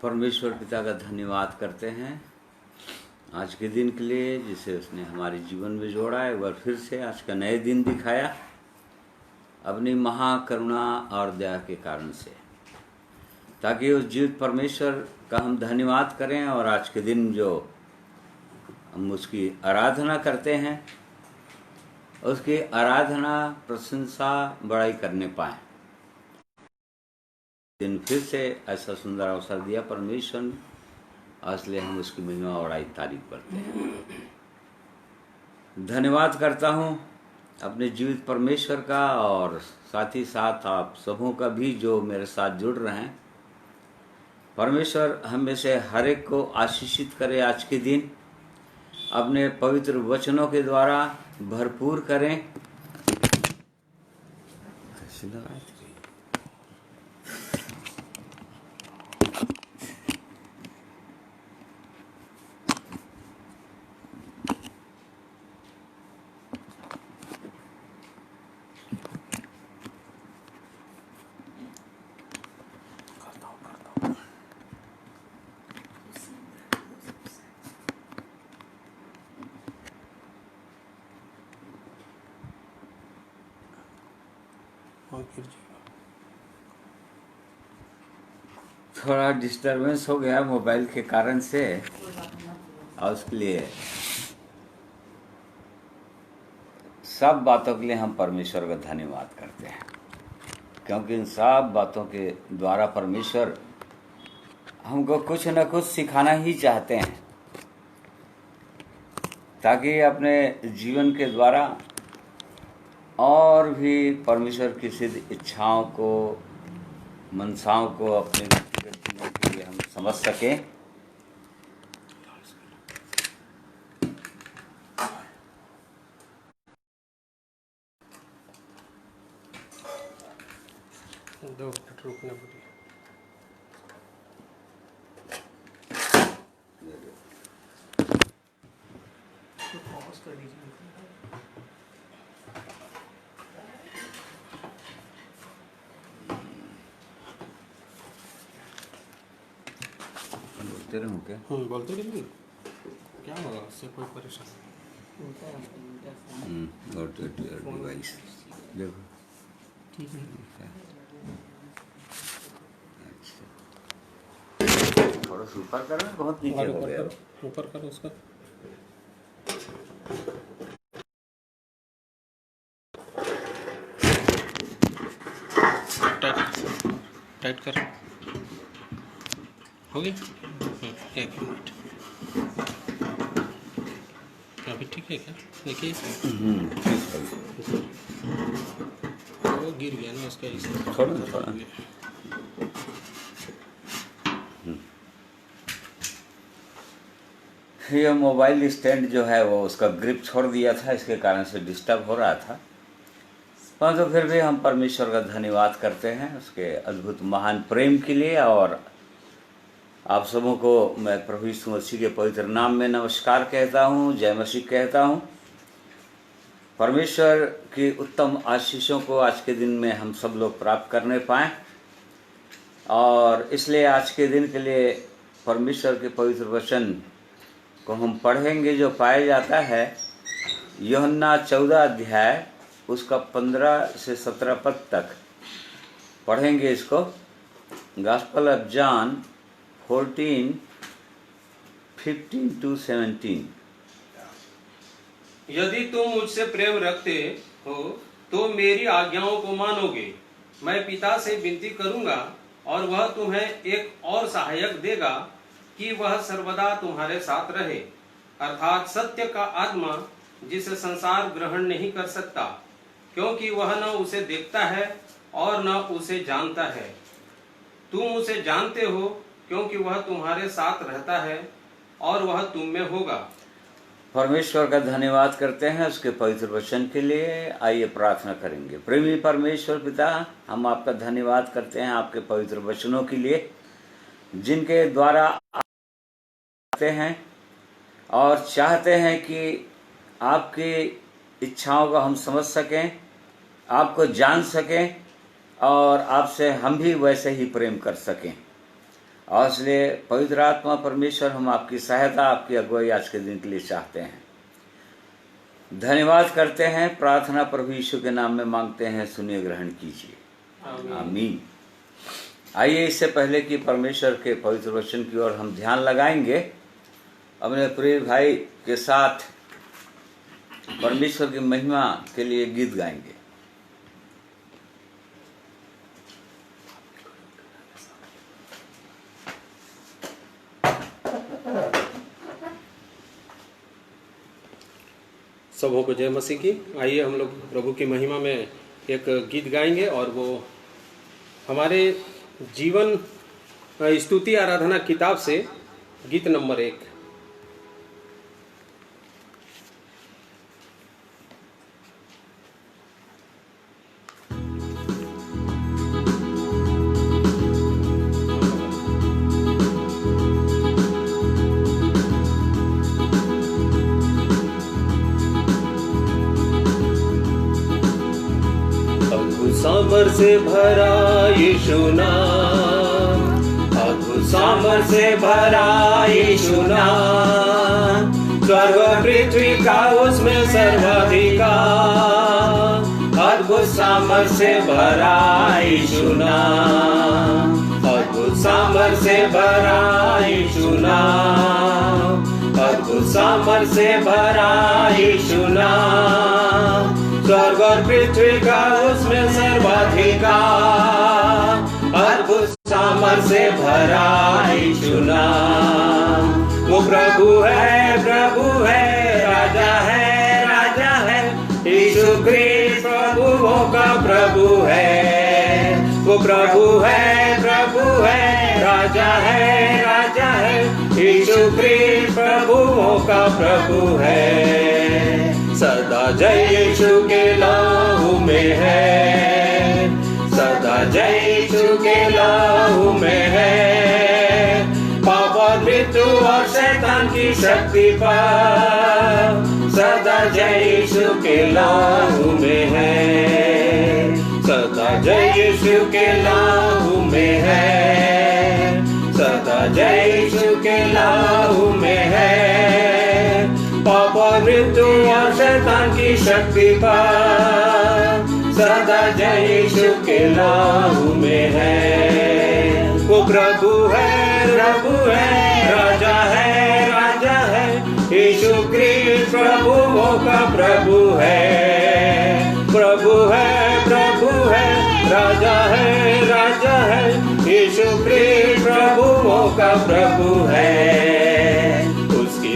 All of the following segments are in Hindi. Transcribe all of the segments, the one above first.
परमेश्वर पिता का धन्यवाद करते हैं आज के दिन के लिए, जिसे उसने हमारे जीवन में जोड़ा है। एक बार फिर से आज का नए दिन दिखाया अपनी महाकरुणा और दया के कारण से, ताकि उस जीवित परमेश्वर का हम धन्यवाद करें और आज के दिन जो हम उसकी आराधना करते हैं, उसकी आराधना, प्रशंसा, बड़ाई करने पाएं। दिन फिर से ऐसा सुंदर अवसर दिया परमेश्वर ने, इसलिए हम उसकी महिमा और बड़ाई तारीफ करते हैं। धन्यवाद करता हूँ अपने जीवित परमेश्वर का, और साथ ही साथ आप सबों का भी जो मेरे साथ जुड़ रहे हैं। परमेश्वर हम में से हर एक को आशीषित करे, आज के दिन अपने पवित्र वचनों के द्वारा भरपूर करें। थोड़ा डिस्टरबेंस हो गया मोबाइल के कारण से, और उसके लिए सब बातों के लिए हम परमेश्वर का धन्यवाद करते हैं, क्योंकि इन सब बातों के द्वारा परमेश्वर हमको कुछ न कुछ सिखाना ही चाहते हैं, ताकि अपने जीवन के द्वारा और भी परमेश्वर की सिद्ध इच्छाओं को, मनसाओं को अपने व्यक्तिगत जीवन के लिए हम समझ सकें। दो मिनट रुकना पड़ेगा। पॉज कर दीजिए। बोलते रहूं क्या? बोलते रहिए, क्या होगा उससे, कोई परेशानी डिवाइस देखो, ठीक है। थोड़ा सा ऊपर करो, बहुत नीचे हो गया। ऊपर करो उसका। टाइट कर, हो गया। एक मिनट, अभी ठीक है क्या? देखिए वो गिर गया ना उसका, इसे थोड़ा ये मोबाइल स्टैंड जो है वो उसका ग्रिप छोड़ दिया था, इसके कारण से डिस्टर्ब हो रहा था। परंतु फिर भी हम परमेश्वर का धन्यवाद करते हैं उसके अद्भुत महान प्रेम के लिए। और आप सबों को मैं प्रभु यीशु मसीह के पवित्र नाम में नमस्कार कहता हूँ, जय मसीह कहता हूँ। परमेश्वर की उत्तम आशीषों को आज के दिन में हम सब लोग प्राप्त करने पाएँ, और इसलिए आज के दिन के लिए परमेश्वर के पवित्र वचन को हम पढ़ेंगे, जो पाया जाता है यूहन्ना 14 अध्याय उसका 15 से 17 पद तक पढ़ेंगे इसको। Gospel of John 14:15 to 17। यदि तुम मुझसे प्रेम रखते हो तो मेरी आज्ञाओं को मानोगे। मैं पिता से विनती करूंगा और वह तुम्हें एक और सहायक देगा कि वह सर्वदा तुम्हारे साथ रहे, अर्थात सत्य का आत्मा, जिसे संसार ग्रहण नहीं कर सकता, क्योंकि वह न उसे देखता है और न उसे जानता है। तुम उसे जानते हो क्योंकि वह तुम्हारे साथ रहता है और वह तुम में होगा। परमेश्वर का धन्यवाद करते हैं उसके पवित्र वचन के लिए। आइए प्रार्थना करेंगे। प्रेमी परमेश्वर पिता, हम आपका धन्यवाद करते हैं आपके पवित्र वचनों के लिए, जिनके द्वारा आते हैं और चाहते हैं कि आपकी इच्छाओं को हम समझ सकें, आपको जान सकें, और आपसे हम भी वैसे ही प्रेम कर सकें। और इसलिए पवित्र आत्मा परमेश्वर, हम आपकी सहायता, आपकी अगुवाई आज के दिन के लिए चाहते हैं। धन्यवाद करते हैं, प्रार्थना प्रभु यीशु के नाम में मांगते हैं, सुनिए, ग्रहण कीजिए, आमीन। आइए, इससे पहले कि परमेश्वर के पवित्र वचन की ओर हम ध्यान लगाएंगे, अपने प्रिय भाई के साथ परमेश्वर की महिमा के लिए गीत गाएंगे। सबों को जय मसीह की। आइए हम लोग प्रभु की महिमा में एक गीत गाएंगे, और वो हमारे जीवन स्तुति आराधना किताब से गीत नंबर 1। सामर से भरा यीशु नाम, अद्भुत सामर से भरा यीशु नाम, स्वर्ग पृथ्वी का उसमें सर्वाधिकार, अद्भुत सामर से भरा यीशु नाम, अद्भुत सामर से भरा यीशु नाम, अद्भुत सामर से भरा यीशु नाम, स्वर्ग और पृथ्वी का उसमें सर्वाधिकार, अद्भुत सामर से भरा यीशु नाम। वो प्रभु है, राजा है, यीशु क्रिस्त प्रभुओं का प्रभु है। वो प्रभु है, राजा है, यीशु क्रिस्त प्रभुओं का प्रभु है। सदा जय यीशु के लहू में है, सदा जय यीशु के लहू में है, पाप और मृत्यु और शैतान की शक्ति पर, सदा जय यीशु के लहू में है, सदा जय यीशु के लहू में है, सदा जय यीशु के लहू में है, पाप और मृत्यु और शैतान की शक्ति पर, सदा जय यीशु के लहू में है। वो प्रभु है, राजा है, यीशु क्रिस्त प्रभुओं का प्रभु है। प्रभु है, राजा है, यीशु क्रिस्त प्रभुओं का प्रभु है।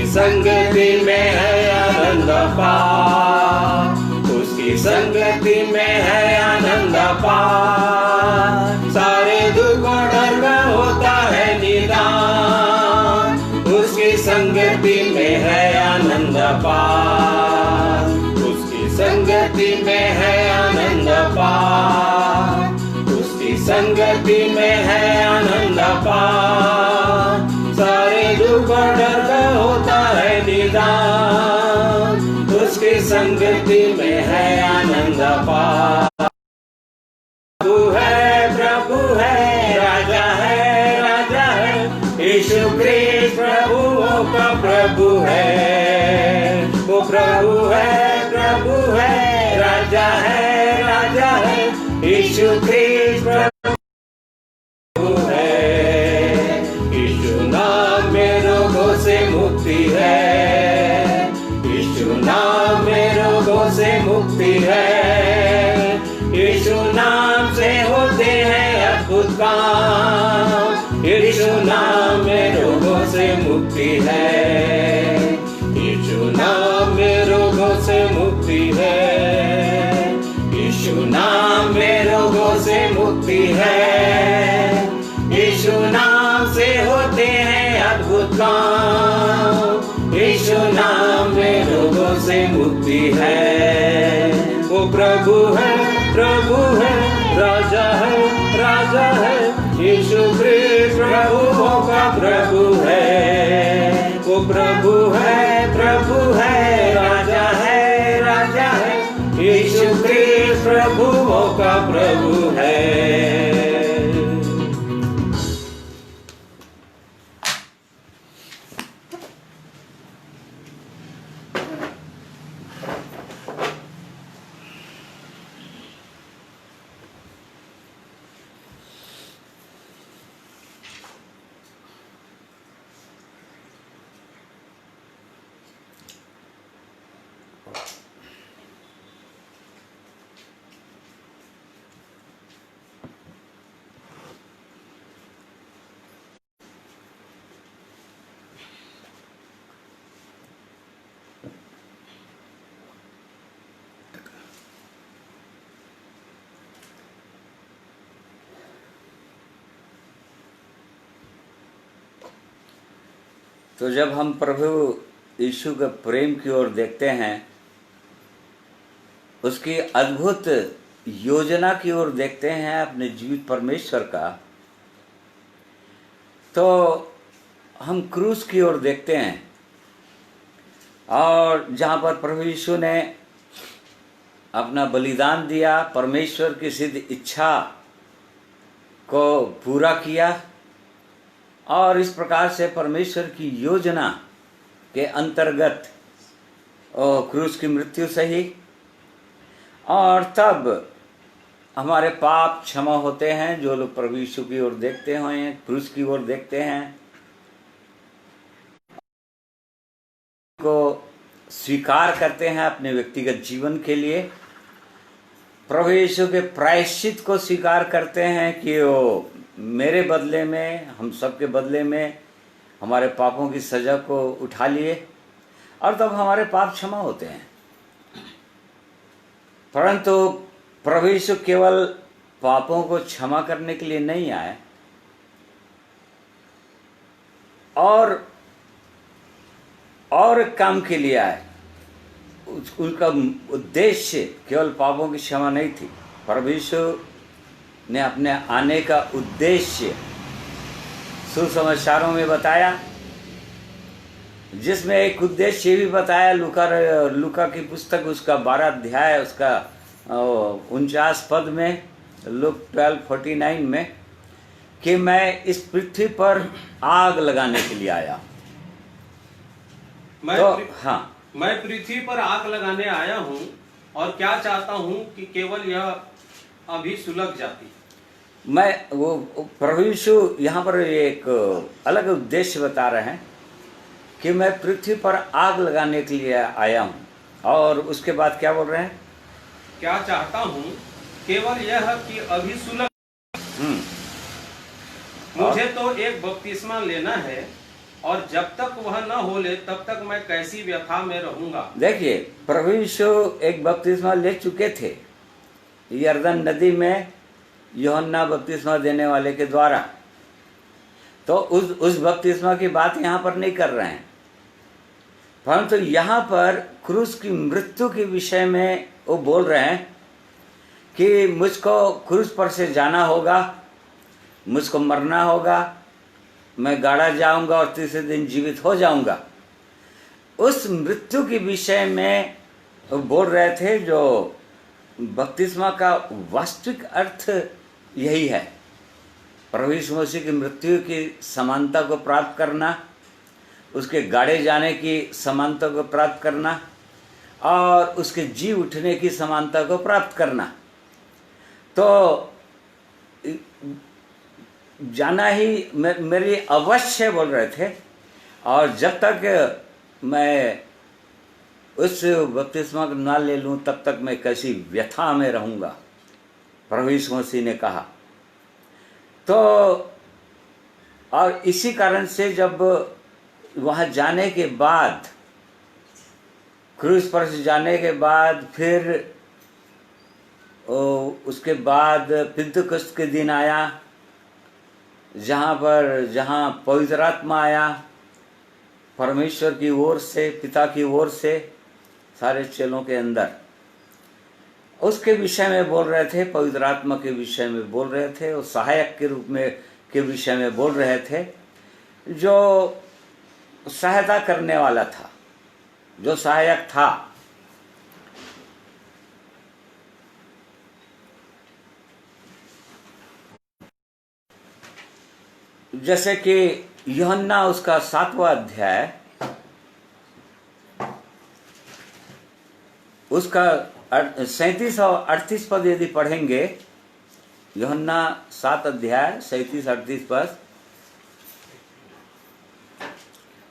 संगति में है आनंद पार, उसकी संगति में है आनंद पार, सारे दुखों डर में होता है निदान, उसकी संगति में है आनंद पार, उसकी संगति में है आनंद पार, उसकी संगति में है आनंद पार, सारे दुख डर का होता है निदान, उसकी संगति में है आनंद पार। प्रभु है, राजा है, यीशु क्रिस्त प्रभुओं का प्रभु है। वो प्रभु है, राजा है, यीशु क्रिस्त प्रभु है। यीशु नाम में रोगों से मुक्ति है, यीशु नाम में रोगों से मुक्ति है, यीशु नाम से होते हैं अद्भुत काम, यीशु नाम में रोगों से मुक्ति है, यीशु नाम में रोगों से मुक्ति है, यीशु नाम में रोगों से मुक्ति है, यीशु नाम से होते हैं अद्भुत काम, यीशु नाम में रोगों से मुक्ति है। वो प्रभु है, राजा है, यीशु क्रिस्त प्रभुओं का प्रभु है। वो प्रभु है, राजा है, यीशु क्रिस्त प्रभुओं का प्रभु है। तो जब हम प्रभु यीशु के प्रेम की ओर देखते हैं, उसकी अद्भुत योजना की ओर देखते हैं अपने जीवित परमेश्वर का, तो हम क्रूस की ओर देखते हैं, और जहाँ पर प्रभु यीशु ने अपना बलिदान दिया, परमेश्वर की सिद्ध इच्छा को पूरा किया, और इस प्रकार से परमेश्वर की योजना के अंतर्गत क्रूस की मृत्यु सही, और तब हमारे पाप क्षमा होते हैं। जो लोग प्रभु यीशु की ओर देखते हैं, क्रूस की ओर देखते हैं, को स्वीकार करते हैं अपने व्यक्तिगत जीवन के लिए, प्रभु यीशु के प्रायश्चित को स्वीकार करते हैं कि वो मेरे बदले में, हम सबके बदले में हमारे पापों की सजा को उठा लिए, और तब हमारे पाप क्षमा होते हैं। परंतु प्रभु यीशु केवल पापों को क्षमा करने के लिए नहीं आए, और काम के लिए आए। उनका उद्देश्य केवल पापों की क्षमा नहीं थी। प्रभु यीशु ने अपने आने का उद्देश्य सुसमाचारों में बताया, जिसमें एक उद्देश्य भी बताया, लूका की पुस्तक उसका 12 अध्याय उसका 49 पद में, लूक 12:49 में, कि मैं इस पृथ्वी पर आग लगाने के लिए आया। मैं पृथ्वी पर आग लगाने आया हूँ, और क्या चाहता हूँ कि केवल यह अभी सुलग जाती। मैं वो प्रभु यीशु यहाँ पर एक अलग उद्देश्य बता रहे हैं कि मैं पृथ्वी पर आग लगाने के लिए आया हूँ, और उसके बाद क्या बोल रहे हैं? क्या चाहता हूँ केवल यह कि अभी सुलग। मुझे तो एक बपतिस्मा लेना है, और जब तक वह न हो ले तब तक मैं कैसी व्यथा में रहूंगा। देखिए, प्रभु यीशु एक बपतिस्मा ले चुके थे यरदन नदी में, यूहन्ना बपतिस्मा देने वाले के द्वारा। तो उस बपतिस्मा की बात यहाँ पर नहीं कर रहे हैं, परंतु यहाँ पर क्रूस की मृत्यु के विषय में वो बोल रहे हैं कि मुझको क्रूस पर से जाना होगा, मुझको मरना होगा, मैं गाड़ा जाऊंगा और तीसरे दिन जीवित हो जाऊंगा। उस मृत्यु के विषय में बोल रहे थे। जो बपतिस्मा का वास्तविक अर्थ यही है, प्रभु यीशु मसीह की मृत्यु की समानता को प्राप्त करना, उसके गाड़े जाने की समानता को प्राप्त करना, और उसके जी उठने की समानता को प्राप्त करना। तो जाना ही मेरी अवश्य बोल रहे थे, और जब तक मैं उस बपतिस्मा को ना ले लूँ तब तक मैं कैसी व्यथा में रहूँगा, प्रभु यीशु मसीह ने कहा। तो और इसी कारण से जब वहाँ जाने के बाद, क्रूस पर से जाने के बाद, फिर उसके बाद पिंतकुस्त के दिन आया, जहाँ पवित्र आत्मा आया परमेश्वर की ओर से, पिता की ओर से सारे चेलों के अंदर, उसके विषय में बोल रहे थे, पवित्र आत्मा के विषय में बोल रहे थे, और सहायक के रूप में के विषय में बोल रहे थे, जो सहायता करने वाला था, जो सहायक था। जैसे कि यूहन्ना उसका 7वां अध्याय उसका 37 और 38 पद यदि पढ़ेंगे, यूहन्ना 7 अध्याय 37-38 पद,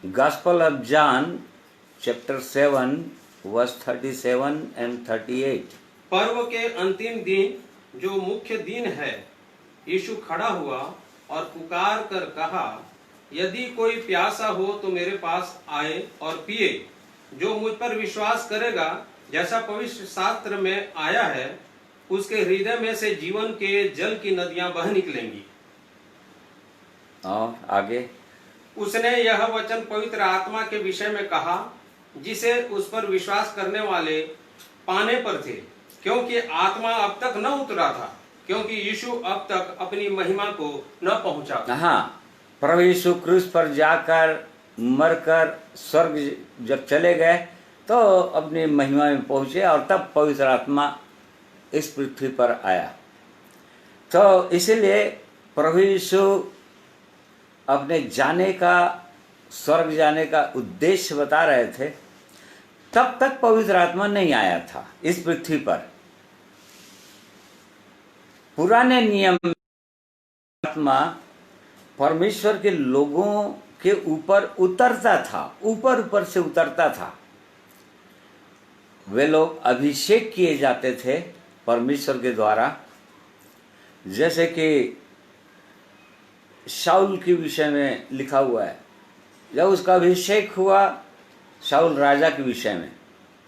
Gospel of John chapter 7 verse 37 and 38। पर्व के अंतिम दिन जो मुख्य दिन है, यीशु खड़ा हुआ और पुकार कर कहा, यदि कोई प्यासा हो तो मेरे पास आए और पिए। जो मुझ पर विश्वास करेगा, जैसा पवित्र शास्त्र में आया है, उसके हृदय में से जीवन के जल की नदियां बह निकलेंगी। और आगे, उसने यह वचन पवित्र आत्मा के विषय में कहा जिसे उस पर विश्वास करने वाले पाने पर थे, क्योंकि आत्मा अब तक न उतरा था, क्योंकि यीशु अब तक अपनी महिमा को न पहुंचा। हाँ, प्रभु यीशु क्रूस पर जाकर मरकर स्वर्ग जब चले गए तो अपनी महिमा में पहुंचे और तब पवित्र आत्मा इस पृथ्वी पर आया। तो इसीलिए प्रभु यीशु अपने जाने का, स्वर्ग जाने का उद्देश्य बता रहे थे, तब तक पवित्र आत्मा नहीं आया था इस पृथ्वी पर। पुराने नियम में आत्मा परमेश्वर के लोगों के ऊपर उतरता था, ऊपर ऊपर से उतरता था। वे लोग अभिषेक किए जाते थे परमेश्वर के द्वारा, जैसे कि शाऊल के विषय में लिखा हुआ है, जब उसका अभिषेक हुआ शाऊल राजा के विषय में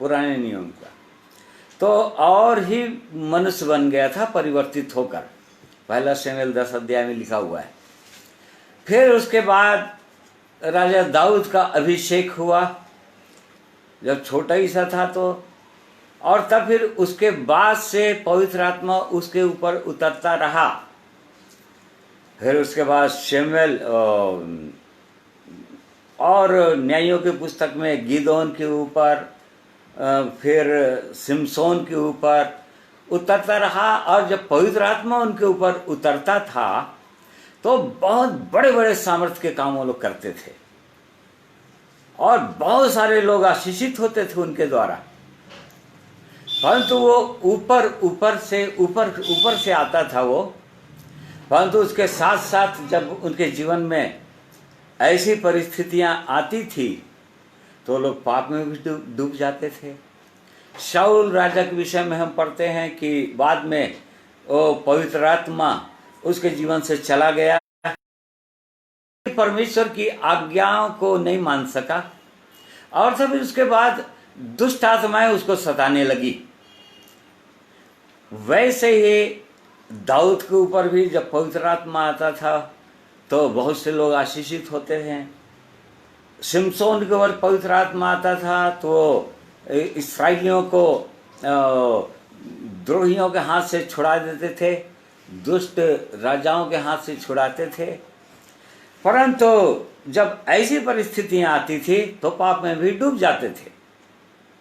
पुराने नियम का, तो और ही मनुष्य बन गया था परिवर्तित होकर। पहला शमूएल 10 अध्याय में लिखा हुआ है। फिर उसके बाद राजा दाऊद का अभिषेक हुआ जब छोटा ही सा था तो, और तब फिर उसके बाद से पवित्र आत्मा उसके ऊपर उतरता रहा। फिर उसके बाद शमूएल और न्यायों की पुस्तक में गिदोन के ऊपर, फिर सिमसोन के ऊपर उतरता रहा। और जब पवित्र आत्मा उनके ऊपर उतरता था तो बहुत बड़े बड़े सामर्थ्य के काम वो लोग करते थे और बहुत सारे लोग आशीषित होते थे उनके द्वारा। परंतु वो ऊपर से आता था वो, परंतु उसके साथ साथ जब उनके जीवन में ऐसी परिस्थितियां आती थी तो लोग पाप में भी डूब जाते थे। शाऊल राजा के विषय में हम पढ़ते हैं कि बाद में वो पवित्र आत्मा उसके जीवन से चला गया, परमेश्वर की आज्ञाओं को नहीं मान सका और फिर उसके बाद दुष्ट आत्माएं उसको सताने लगी। वैसे ही दाऊद के ऊपर भी जब पवित्र आत्मा आता था तो बहुत से लोग आशीषित होते हैं। सिमसोन के ऊपर पवित्र आत्मा आता था तो इस्राएलियों को द्रोहियों के हाथ से छुड़ा देते थे, दुष्ट राजाओं के हाथ से छुड़ाते थे। परंतु जब ऐसी परिस्थितियां आती थी तो पाप में भी डूब जाते थे,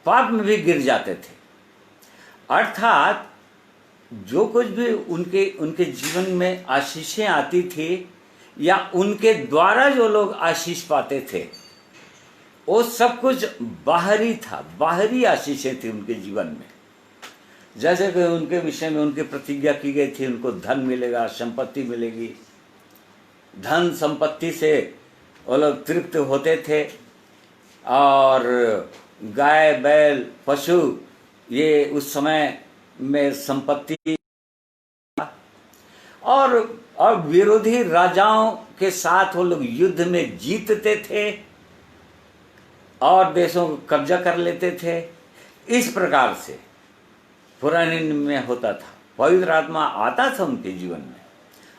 पाप में भी गिर जाते थे। अर्थात जो कुछ भी उनके जीवन में आशीषें आती थी या उनके द्वारा जो लोग आशीष पाते थे वो सब कुछ बाहरी था, बाहरी आशीषें थी उनके जीवन में। जैसे कि उनके विषय में उनकी प्रतिज्ञा की गई थी, उनको धन मिलेगा, संपत्ति मिलेगी। धन संपत्ति से वो लोग तृप्त होते थे और गाय बैल पशु ये उस समय में संपत्ति, और विरोधी राजाओं के साथ वो लोग युद्ध में जीतते थे और देशों को कब्जा कर लेते थे। इस प्रकार से पुराने में होता था। पवित्र आत्मा आता था उनके जीवन में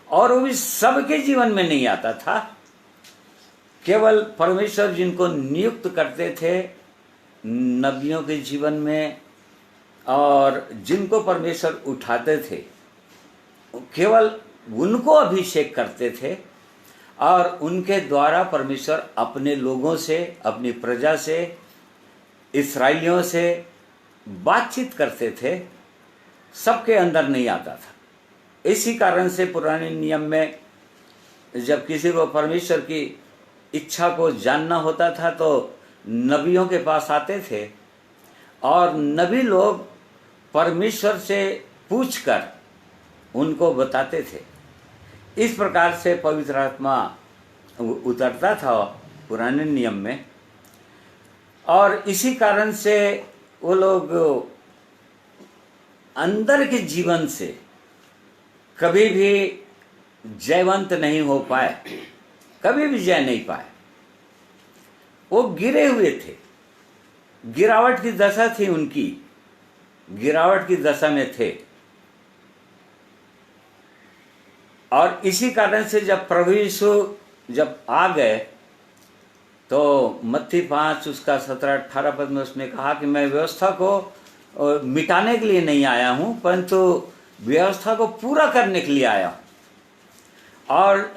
और वो भी सबके जीवन में नहीं आता था। केवल परमेश्वर जिनको नियुक्त करते थे नबियों के जीवन में और जिनको परमेश्वर उठाते थे केवल उनको अभिषेक करते थे और उनके द्वारा परमेश्वर अपने लोगों से, अपनी प्रजा से, इस्राएलियों से बातचीत करते थे। सबके अंदर नहीं आता था। इसी कारण से पुराने नियम में जब किसी को परमेश्वर की इच्छा को जानना होता था तो नबियों के पास आते थे और नबी लोग परमेश्वर से पूछकर उनको बताते थे। इस प्रकार से पवित्र आत्मा उतरता था पुराने नियम में और इसी कारण से वो लोग अंदर के जीवन से कभी भी जयवंत नहीं हो पाए, कभी भी जय नहीं पाए। वो गिरे हुए थे, गिरावट की दशा थी उनकी, गिरावट की दशा में थे। और इसी कारण से जब प्रभु यीशु जब आ गए तो मत्ती 5 उसका 17-18 पद में उसने कहा कि मैं व्यवस्था को मिटाने के लिए नहीं आया हूं, परंतु व्यवस्था को पूरा करने के लिए आया हूं। और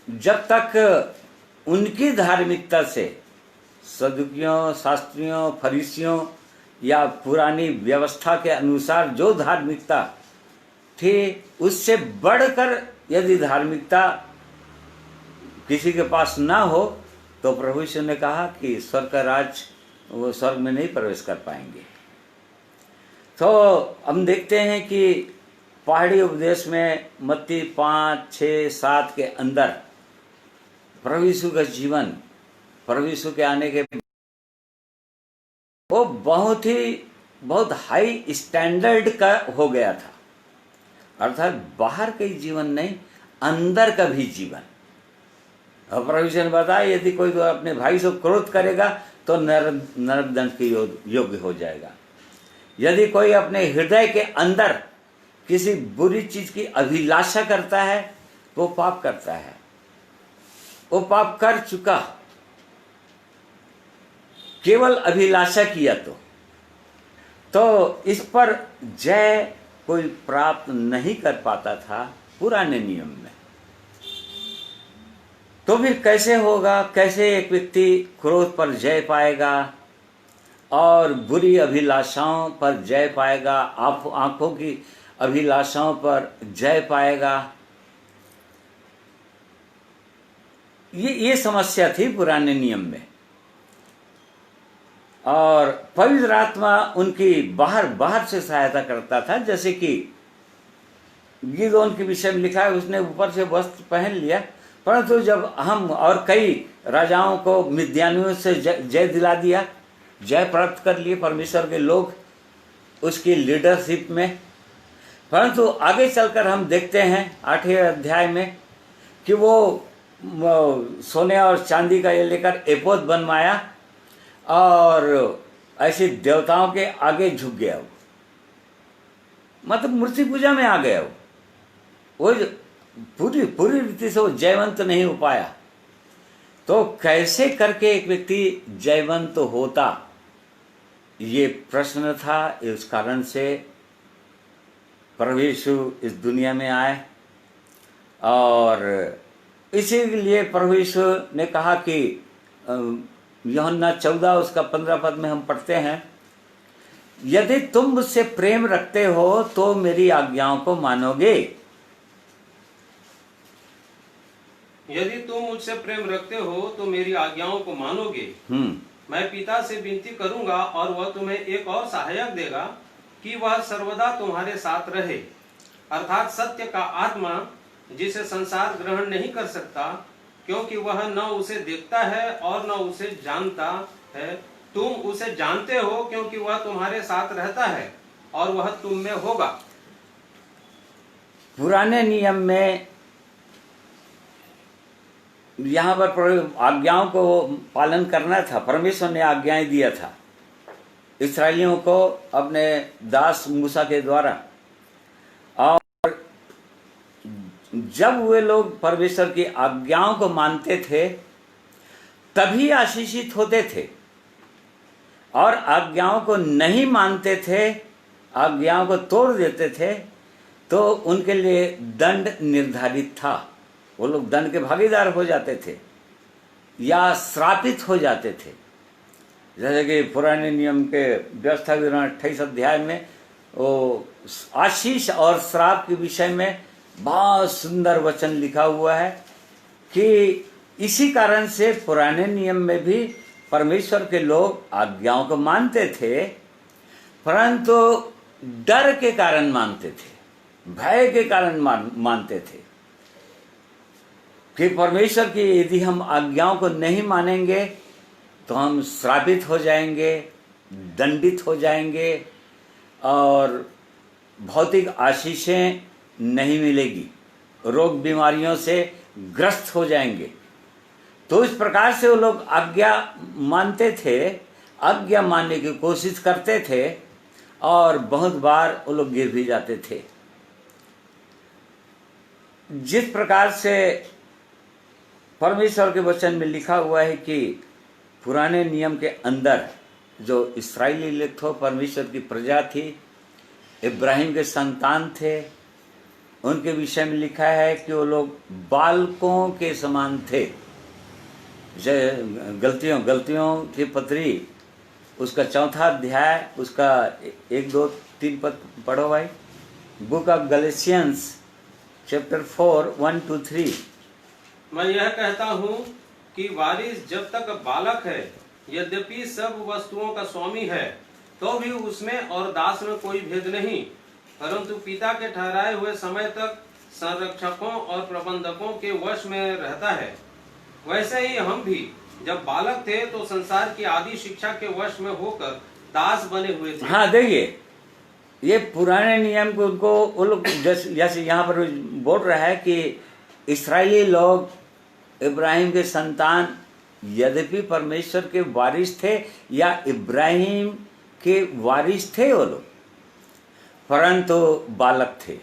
जब तक उनकी धार्मिकता से सदुकियों, शास्त्रियों, फरीसियों या पुरानी व्यवस्था के अनुसार जो धार्मिकता थी, उससे बढ़कर यदि धार्मिकता किसी के पास ना हो तो प्रभु यीशु ने कहा कि स्वर्ग का राज वो स्वर्ग में नहीं प्रवेश कर पाएंगे। तो हम देखते हैं कि पहाड़ी उपदेश में मत्ती 5, 6, 7 के अंदर प्रभु यीशु का जीवन, प्रभु यीशु के आने के वो बहुत हाई स्टैंडर्ड का हो गया था, अर्थात बाहर का ही जीवन नहीं, अंदर का भी जीवन। और प्रभु यीशु ने बताया यदि कोई तो अपने भाई से क्रोध करेगा तो नरक दंड के योग्य हो जाएगा। यदि कोई अपने हृदय के अंदर किसी बुरी चीज की अभिलाषा करता है वो पाप करता है, वो पाप कर चुका। केवल अभिलाषा किया तो इस पर जय कोई प्राप्त नहीं कर पाता था पुराने नियम में। तो फिर कैसे होगा, कैसे एक व्यक्ति क्रोध पर जय पाएगा और बुरी अभिलाषाओं पर जय पाएगा, आंखों की अभिलाषाओं पर जय पाएगा? ये समस्या थी पुराने नियम में। और पवित्र आत्मा उनकी बाहर से सहायता करता था। जैसे कि गिदोन के विषय में लिखा है, उसने ऊपर से वस्त्र पहन लिया, परंतु जब हम और कई राजाओं को मिद्यानियों से जय दिला दिया, जय प्राप्त कर लिए परमेश्वर के लोग उसकी लीडरशिप में। परंतु आगे चलकर हम देखते हैं 8वें अध्याय में कि वो सोने और चांदी का ये लेकर एपोद बनवाया और ऐसे देवताओं के आगे झुक गया। वो मतलब मूर्ति पूजा में आ गया। वो पूरी रीति से वो जयवंत नहीं हो पाया। तो कैसे करके एक व्यक्ति जयवंत होता, ये प्रश्न था। इस कारण से प्रभु यीशु इस दुनिया में आए और इसीलिए प्रभु यीशु ने कहा कि यूहन्ना 14 उसका 15 पद में हम पढ़ते हैं, यदि तुम मुझसे प्रेम रखते हो तो मेरी आज्ञाओं को मानोगे। यदि तुम मुझसे प्रेम रखते हो तो मेरी आज्ञाओं को मानोगे। मैं पिता से विनती करूंगा और वह तुम्हें एक और सहायक देगा कि वह सर्वदा तुम्हारे साथ रहे, अर्थात सत्य का आत्मा, जिसे संसार ग्रहण नहीं कर सकता क्योंकि वह न उसे देखता है और न उसे जानता है। तुम उसे जानते हो क्योंकि वह तुम्हारे साथ रहता है और वह तुम में होगा। पुराने नियम में यहाँ पर आज्ञाओं को पालन करना था। परमेश्वर ने आज्ञाएं दिया था इस्राएलियों को अपने दास मूसा के द्वारा, और जब वे लोग परमेश्वर की आज्ञाओं को मानते थे तभी आशीषित होते थे, और आज्ञाओं को नहीं मानते थे, आज्ञाओं को तोड़ देते थे तो उनके लिए दंड निर्धारित था। वो लोग दंड के भागीदार हो जाते थे या श्रापित हो जाते थे। जैसे कि पुराने नियम के व्यवस्था विवरण 28 अध्याय में वो आशीष और श्राप के विषय में बहुत सुंदर वचन लिखा हुआ है कि इसी कारण से पुराने नियम में भी परमेश्वर के लोग आज्ञाओं को मानते थे, परंतु डर के कारण मानते थे, भय के कारण मानते थे कि परमेश्वर की यदि हम आज्ञाओं को नहीं मानेंगे तो हम श्रापित हो जाएंगे, दंडित हो जाएंगे और भौतिक आशीषें नहीं मिलेगी, रोग बीमारियों से ग्रस्त हो जाएंगे। तो इस प्रकार से वो लोग आज्ञा मानते थे, आज्ञा मानने की कोशिश करते थे और बहुत बार वो लोग गिर भी जाते थे। जिस प्रकार से परमेश्वर के वचन में लिखा हुआ है कि पुराने नियम के अंदर जो इस्राएली लोग थे, परमेश्वर की प्रजा थी, इब्राहिम के संतान थे, उनके विषय में लिखा है कि वो लोग बालकों के समान थे। गलतियों की पत्री उसका 4 अध्याय उसका 1, 2, 3 पद पढ़ो भाई। Book of Galatians chapter 4, 1 to 3। मैं यह कहता हूँ कि वारिस जब तक बालक है, यद्यपि सब वस्तुओं का स्वामी है, तो भी उसमें और दास में कोई भेद नहीं, परंतु पिता के ठहराए हुए समय तक संरक्षकों और प्रबंधकों के वश में रहता है। वैसे ही हम भी जब बालक थे तो संसार की आदि शिक्षा के वश में होकर दास बने हुए थे। हाँ, देखिए, ये पुराने नियम को उनको वो लोग जैसे यहाँ पर बोल रहा है कि इस्राएली लोग इब्राहिम के संतान, यद्यपि परमेश्वर के वारिस थे या इब्राहिम के वारिस थे वो लोग, परंतु बालक थे।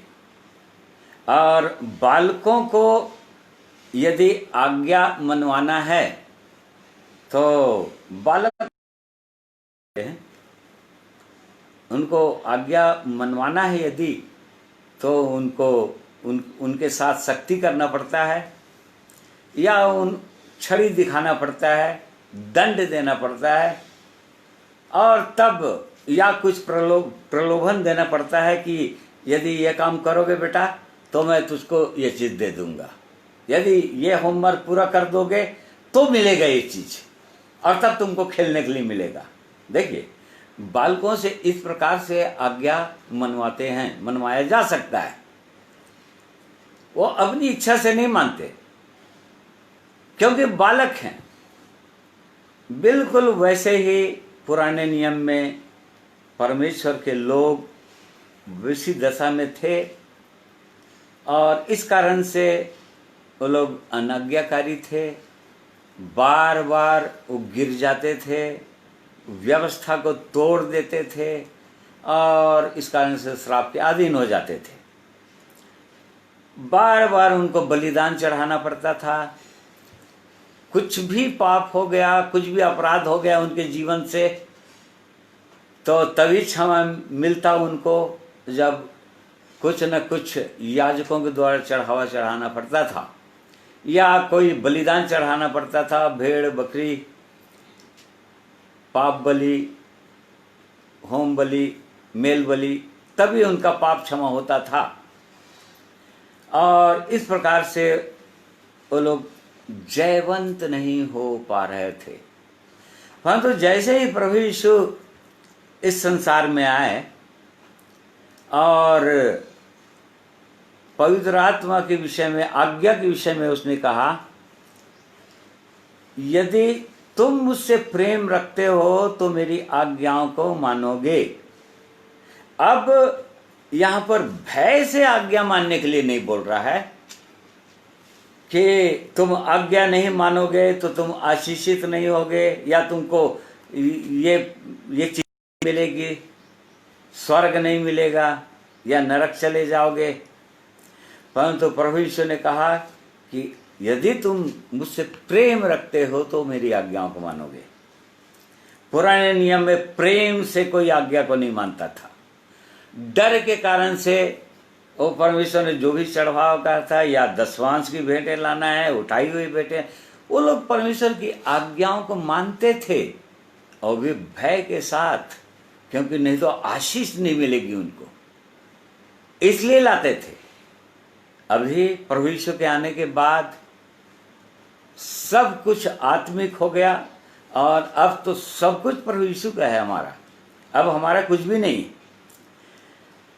और बालकों को यदि आज्ञा मनवाना है तो बालक हैं, उनको आज्ञा मनवाना है यदि, तो उनके साथ सख्ती करना पड़ता है या छड़ी दिखाना पड़ता है, दंड देना पड़ता है, और तब या कुछ प्रलोभन देना पड़ता है कि यदि ये काम करोगे बेटा तो मैं तुझको ये चीज़ दे दूंगा, यदि ये होमवर्क पूरा कर दोगे तो मिलेगा ये चीज़, और तब तुमको खेलने के लिए मिलेगा। देखिए, बालकों से इस प्रकार से आज्ञा मनवाते हैं, मनवाया जा सकता है। वो अपनी इच्छा से नहीं मानते क्योंकि बालक हैं। बिल्कुल वैसे ही पुराने नियम में परमेश्वर के लोग वैसी दशा में थे, और इस कारण से वो लोग अनाज्ञाकारी थे, बार बार वो गिर जाते थे, व्यवस्था को तोड़ देते थे, और इस कारण से श्राप के अधीन हो जाते थे। बार बार उनको बलिदान चढ़ाना पड़ता था। कुछ भी पाप हो गया, कुछ भी अपराध हो गया उनके जीवन से, तो तभी क्षमा मिलता उनको जब कुछ न कुछ याजकों के द्वारा चढ़ावा चढ़ाना पड़ता था या कोई बलिदान चढ़ाना पड़ता था, भेड़ बकरी, पाप बलि, होम बलि, मेल बलि, तभी उनका पाप क्षमा होता था। और इस प्रकार से वो लोग जयवंत नहीं हो पा रहे थे। परंतु जैसे ही प्रभु यीशु इस संसार में आए और पवित्र आत्मा के विषय में, आज्ञा के विषय में उसने कहा, यदि तुम मुझसे प्रेम रखते हो तो मेरी आज्ञाओं को मानोगे। अब यहां पर भय से आज्ञा मानने के लिए नहीं बोल रहा है कि तुम आज्ञा नहीं मानोगे तो तुम आशीषित नहीं होगे या तुमको ये चीज मिलेगी, स्वर्ग नहीं मिलेगा या नरक चले जाओगे। परंतु प्रभु यीशु ने कहा कि यदि तुम मुझसे प्रेम रखते हो तो मेरी आज्ञाओं को मानोगे। पुराने नियम में प्रेम से कोई आज्ञा को नहीं मानता था। डर के कारण से वो परमेश्वर ने जो भी चढ़ावा कहा था या दशवांश की भेंटें लाना है, उठाई हुई भेंटें, वो लोग परमेश्वर की आज्ञाओं को मानते थे और भी भय के साथ, क्योंकि नहीं तो आशीष नहीं मिलेगी उनको, इसलिए लाते थे। अभी प्रभु यीशु के आने के बाद सब कुछ आत्मिक हो गया और अब तो सब कुछ प्रभु यीशु का है हमारा, अब हमारा कुछ भी नहीं।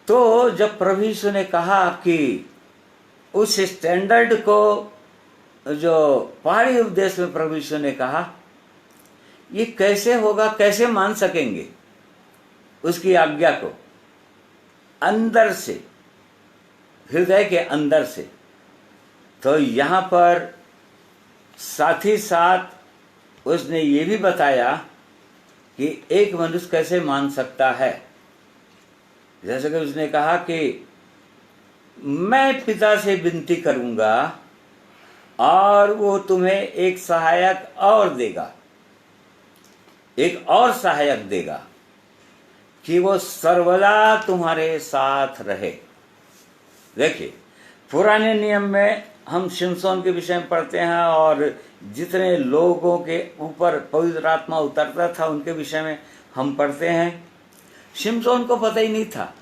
तो जब प्रभु यीशु ने कहा कि उस स्टैंडर्ड को, जो पहाड़ी उपदेश में प्रभु यीशु ने कहा, ये कैसे होगा, कैसे मान सकेंगे उसकी आज्ञा को अंदर से, हृदय के अंदर से। तो यहाँ पर साथ ही साथ उसने ये भी बताया कि एक मनुष्य कैसे मान सकता है। जैसे कि उसने कहा कि मैं पिता से विनती करूंगा और वो तुम्हें एक सहायक और देगा, एक और सहायक देगा कि वो सर्वदा तुम्हारे साथ रहे। देखिए, पुराने नियम में हम शिमशोन के विषय में पढ़ते हैं और जितने लोगों के ऊपर पवित्र आत्मा उतरता था उनके विषय में हम पढ़ते हैं। शिमशोन को पता ही नहीं था,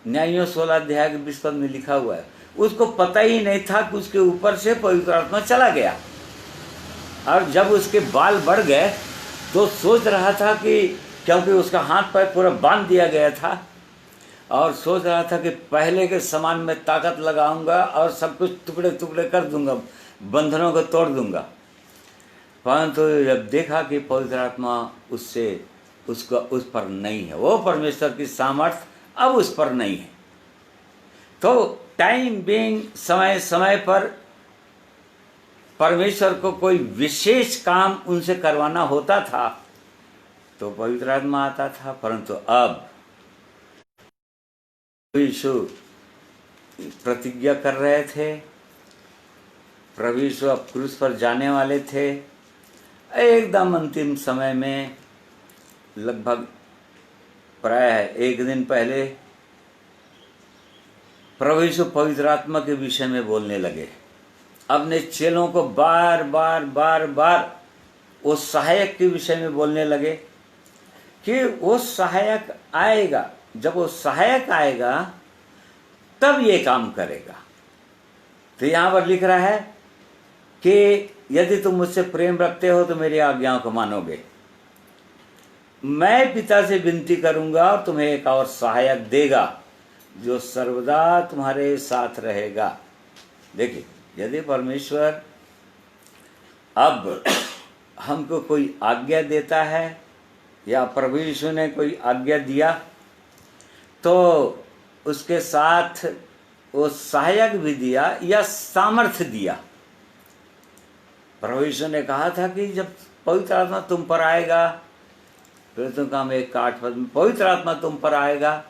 न्यायों 16 अध्याय के 20 पद में लिखा हुआ है, उसको पता ही नहीं था कि उसके ऊपर से पवित्र आत्मा चला गया। और जब उसके बाल बढ़ गए तो सोच रहा था कि, क्योंकि उसका हाथ पैर पूरा बांध दिया गया था, और सोच रहा था कि पहले के समान में ताकत लगाऊंगा और सब कुछ टुकड़े टुकड़े कर दूंगा, बंधनों को तोड़ दूंगा। परंतु जब देखा कि पवित्र आत्मा उससे उसका उस पर नहीं है, वो परमेश्वर की सामर्थ्य अब उस पर नहीं है, तो टाइम बीइंग, समय समय पर परमेश्वर को कोई विशेष काम उनसे करवाना होता था तो पवित्र आत्मा आता था। परंतु अब यीशु प्रतिज्ञा कर रहे थे, प्रभु यीशु अब क्रूस पर जाने वाले थे। एकदम अंतिम समय में लगभग प्राय एक दिन पहले प्रभु यीशु पवित्र आत्मा के विषय में बोलने लगे। अपने चेलों को बार बार बार बार वो सहायक के विषय में बोलने लगे कि वो सहायक आएगा, जब वो सहायक आएगा तब ये काम करेगा। तो यहाँ पर लिख रहा है कि यदि तुम मुझसे प्रेम रखते हो तो मेरी आज्ञाओं को मानोगे। मैं पिता से विनती करूंगा और तुम्हें एक और सहायक देगा जो सर्वदा तुम्हारे साथ रहेगा। देखिए, यदि परमेश्वर अब हमको कोई आज्ञा देता है या प्रभु यीशु ने कोई आज्ञा दिया तो उसके साथ वो सहायक भी दिया या सामर्थ्य दिया। प्रभु यीशु ने कहा था कि जब पवित्र आत्मा तुम पर आएगा, फिर तुम काम 1:8 पद में, पवित्र आत्मा तुम पर आएगा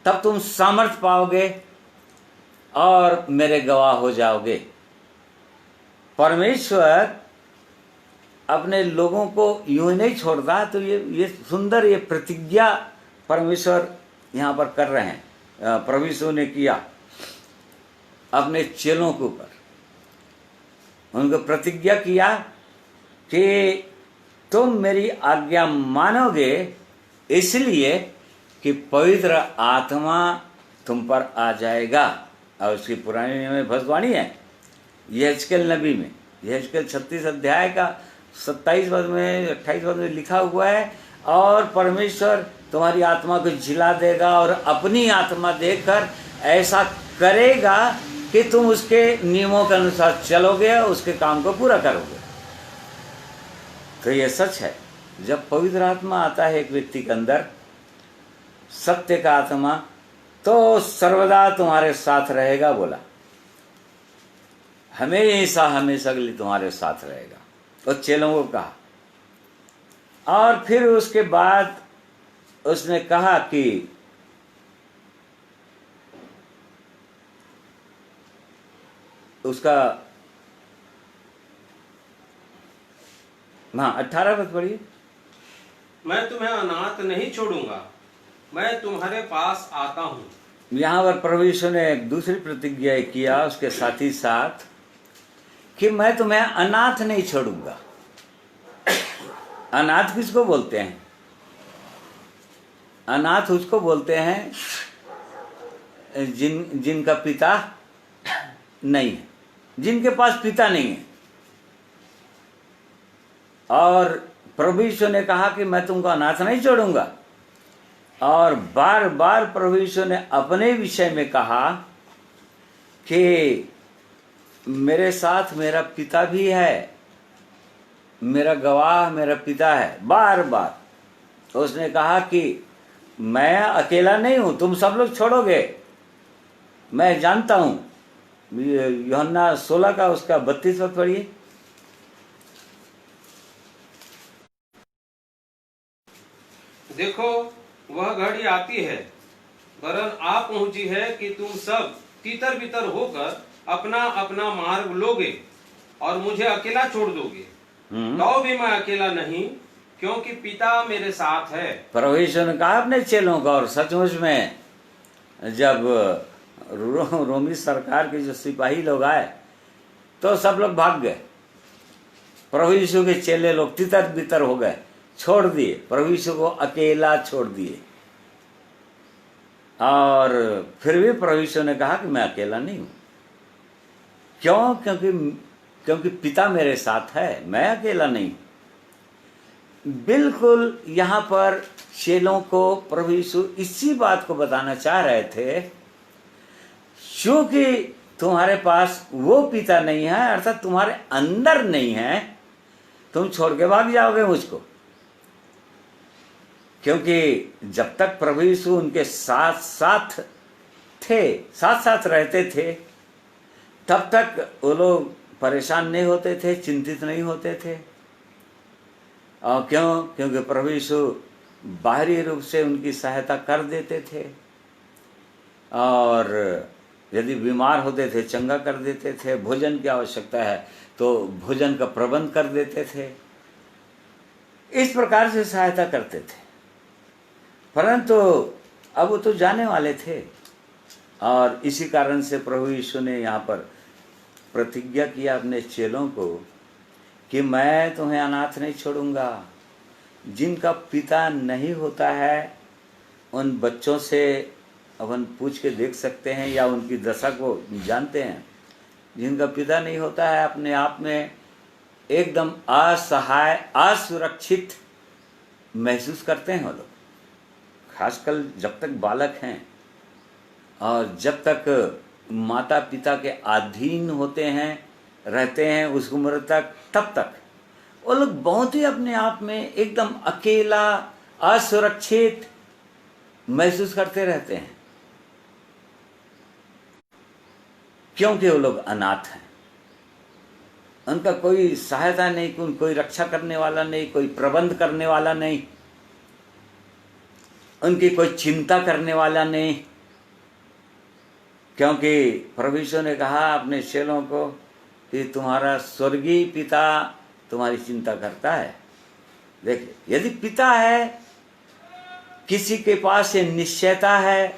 तब तुम सामर्थ्य पाओगे और मेरे गवाह हो जाओगे। परमेश्वर अपने लोगों को यूं ही नहीं छोड़ता। तो ये सुंदर ये प्रतिज्ञा परमेश्वर यहाँ पर कर रहे हैं, प्रभु यीशु ने किया अपने चेलों के ऊपर। उनको प्रतिज्ञा किया कि तुम मेरी आज्ञा मानोगे इसलिए कि पवित्र आत्मा तुम पर आ जाएगा। और उसकी पुराने नियम में भविष्यवाणी है यहेजकेल नबी में, यहेजकेल 36 अध्याय का 27 पद में 28 पद में लिखा हुआ है, और परमेश्वर तुम्हारी आत्मा को झिला देगा और अपनी आत्मा देकर ऐसा करेगा कि तुम उसके नियमों के अनुसार चलोगे और उसके काम को पूरा करोगे। तो ये सच है, जब पवित्र आत्मा आता है एक व्यक्ति के अंदर, सत्य का आत्मा, तो सर्वदा तुम्हारे साथ रहेगा। बोला हमेशा हमेशा के लिए तुम्हारे साथ रहेगा, और चेलों को कहा। और फिर उसके बाद उसने कहा कि उसका 18 पद पढ़िए। मैं तुम्हें अनाथ नहीं छोड़ूंगा, मैं तुम्हारे पास आता हूँ। यहाँ पर प्रभु यीशु ने एक दूसरी प्रतिज्ञा किया उसके साथ ही साथ कि मैं तुम्हें अनाथ नहीं छोड़ूंगा। अनाथ किसको बोलते हैं? अनाथ उसको बोलते हैं जिनका पिता नहीं है, जिनके पास पिता नहीं है। और प्रभु यीशु ने कहा कि मैं तुमको अनाथ नहीं छोड़ूंगा। और बार बार प्रभु यीशु ने अपने विषय में कहा कि मेरे साथ मेरा पिता भी है, मेरा गवाह मेरा पिता है। बार बार तो उसने कहा कि मैं अकेला नहीं हूं, तुम सब लोग छोड़ोगे, मैं जानता हूं। यूहन्ना 16 का उसका 32 पद पढ़िए। देखो वह घड़ी आती है, वरन आ पहुंची है कि तुम सब तितर बितर होकर अपना अपना मार्ग लोगे और मुझे अकेला छोड़ दोगे, तो भी मैं अकेला नहीं, क्योंकि पिता मेरे साथ है। प्रभु यीशु ने कहा अपने चेलों को, और सचमुच में जब रोमी सरकार के जो सिपाही लोग आए तो सब लोग भाग गए। प्रभु यीशु के चेले लोग तितर बितर हो गए, छोड़ दिए, प्रभु यीशु को अकेला छोड़ दिए। और फिर भी प्रभु यीशु ने कहा कि मैं अकेला नहीं हूं। क्यों? क्योंकि पिता मेरे साथ है, मैं अकेला नहीं हूं। बिल्कुल यहाँ पर चेलों को प्रभु यीशु इसी बात को बताना चाह रहे थे, क्योंकि तुम्हारे पास वो पिता नहीं है, अर्थात तुम्हारे अंदर नहीं है, तुम छोड़ के भाग जाओगे मुझको। क्योंकि जब तक प्रभु यीशु उनके साथ साथ थे, साथ साथ रहते थे, तब तक वो लोग परेशान नहीं होते थे, चिंतित नहीं होते थे। और क्यों? क्योंकि प्रभु यीशु बाहरी रूप से उनकी सहायता कर देते थे, और यदि बीमार होते थे चंगा कर देते थे, भोजन की आवश्यकता है तो भोजन का प्रबंध कर देते थे, इस प्रकार से सहायता करते थे। परंतु अब वो तो जाने वाले थे, और इसी कारण से प्रभु यीशु ने यहाँ पर प्रतिज्ञा किया अपने चेलों को कि मैं तुम्हें अनाथ नहीं छोड़ूंगा। जिनका पिता नहीं होता है उन बच्चों से अपन पूछ के देख सकते हैं या उनकी दशा को जानते हैं। जिनका पिता नहीं होता है अपने आप में एकदम असहाय, असुरक्षित महसूस करते हैं वो लोग, खासकर जब तक बालक हैं और जब तक माता पिता के अधीन होते हैं, रहते हैं उस उम्र तक, तब तक वो लोग बहुत ही अपने आप में एकदम अकेला, असुरक्षित महसूस करते रहते हैं, क्योंकि वो लोग अनाथ हैं। उनका कोई सहायता नहीं, कोई रक्षा करने वाला नहीं, कोई प्रबंध करने वाला नहीं, उनकी कोई चिंता करने वाला नहीं। क्योंकि प्रभु यीशु ने कहा अपने चेलों को कि तुम्हारा स्वर्गीय पिता तुम्हारी चिंता करता है। देखिए, यदि पिता है, किसी के पास ये निश्चयता है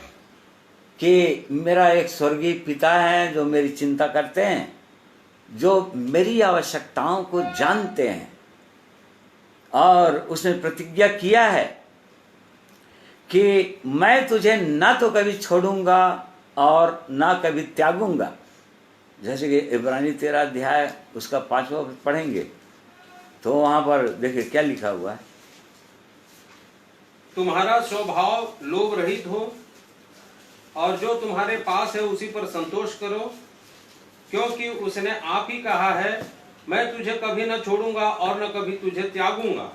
कि मेरा एक स्वर्गीय पिता है जो मेरी चिंता करते हैं, जो मेरी आवश्यकताओं को जानते हैं, और उसने प्रतिज्ञा किया है कि मैं तुझे ना तो कभी छोड़ूंगा और ना कभी त्यागूंगा। जैसे कि इब्रानी 13 अध्याय उसका 5वां पढ़ेंगे तो वहां पर देखिए क्या लिखा हुआ है। तुम्हारा स्वभाव लोभ रहित हो, और जो तुम्हारे पास है उसी पर संतोष करो, क्योंकि उसने आप ही कहा है, मैं तुझे कभी न छोड़ूंगा और न कभी तुझे त्यागूंगा।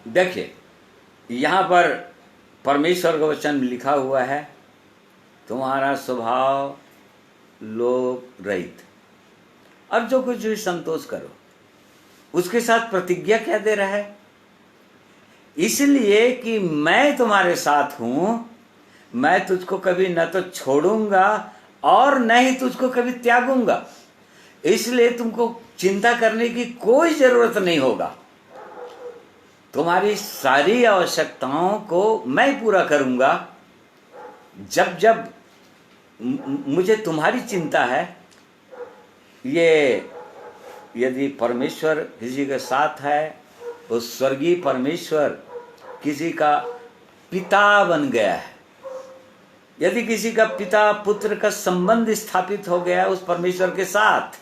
देखिए, यहाँ पर परमेश्वर का वचन लिखा हुआ है, तुम्हारा स्वभाव लोभ रहित, अब जो कुछ भी संतोष करो। उसके साथ प्रतिज्ञा क्या दे रहा है? इसलिए कि मैं तुम्हारे साथ हूं, मैं तुझको कभी न तो छोड़ूंगा और न ही तुझको कभी त्यागूंगा। इसलिए तुमको चिंता करने की कोई जरूरत नहीं होगा। तुम्हारी सारी आवश्यकताओं को मैं पूरा करूंगा। जब जब मुझे तुम्हारी चिंता है, ये यदि परमेश्वर किसी के साथ है, उस स्वर्गीय परमेश्वर किसी का पिता बन गया है। यदि किसी का पिता पुत्र का संबंध स्थापित हो गया उस परमेश्वर के साथ,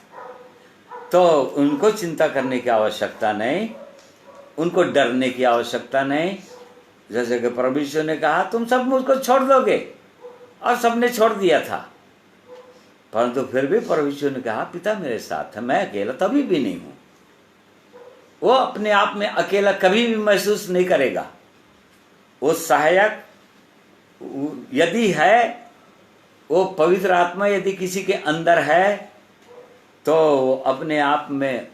तो उनको चिंता करने की आवश्यकता नहीं, उनको डरने की आवश्यकता नहीं। जैसे कि परमेश्वर ने कहा तुम सब मुझको छोड़ दोगे, और सबने छोड़ दिया था, परंतु फिर भी परमेश्वर ने कहा पिता मेरे साथ है, मैं अकेला तभी भी नहीं हूं। वो अपने आप में अकेला कभी भी महसूस नहीं करेगा। वो सहायक यदि है, वो पवित्र आत्मा यदि किसी के अंदर है, तो अपने आप में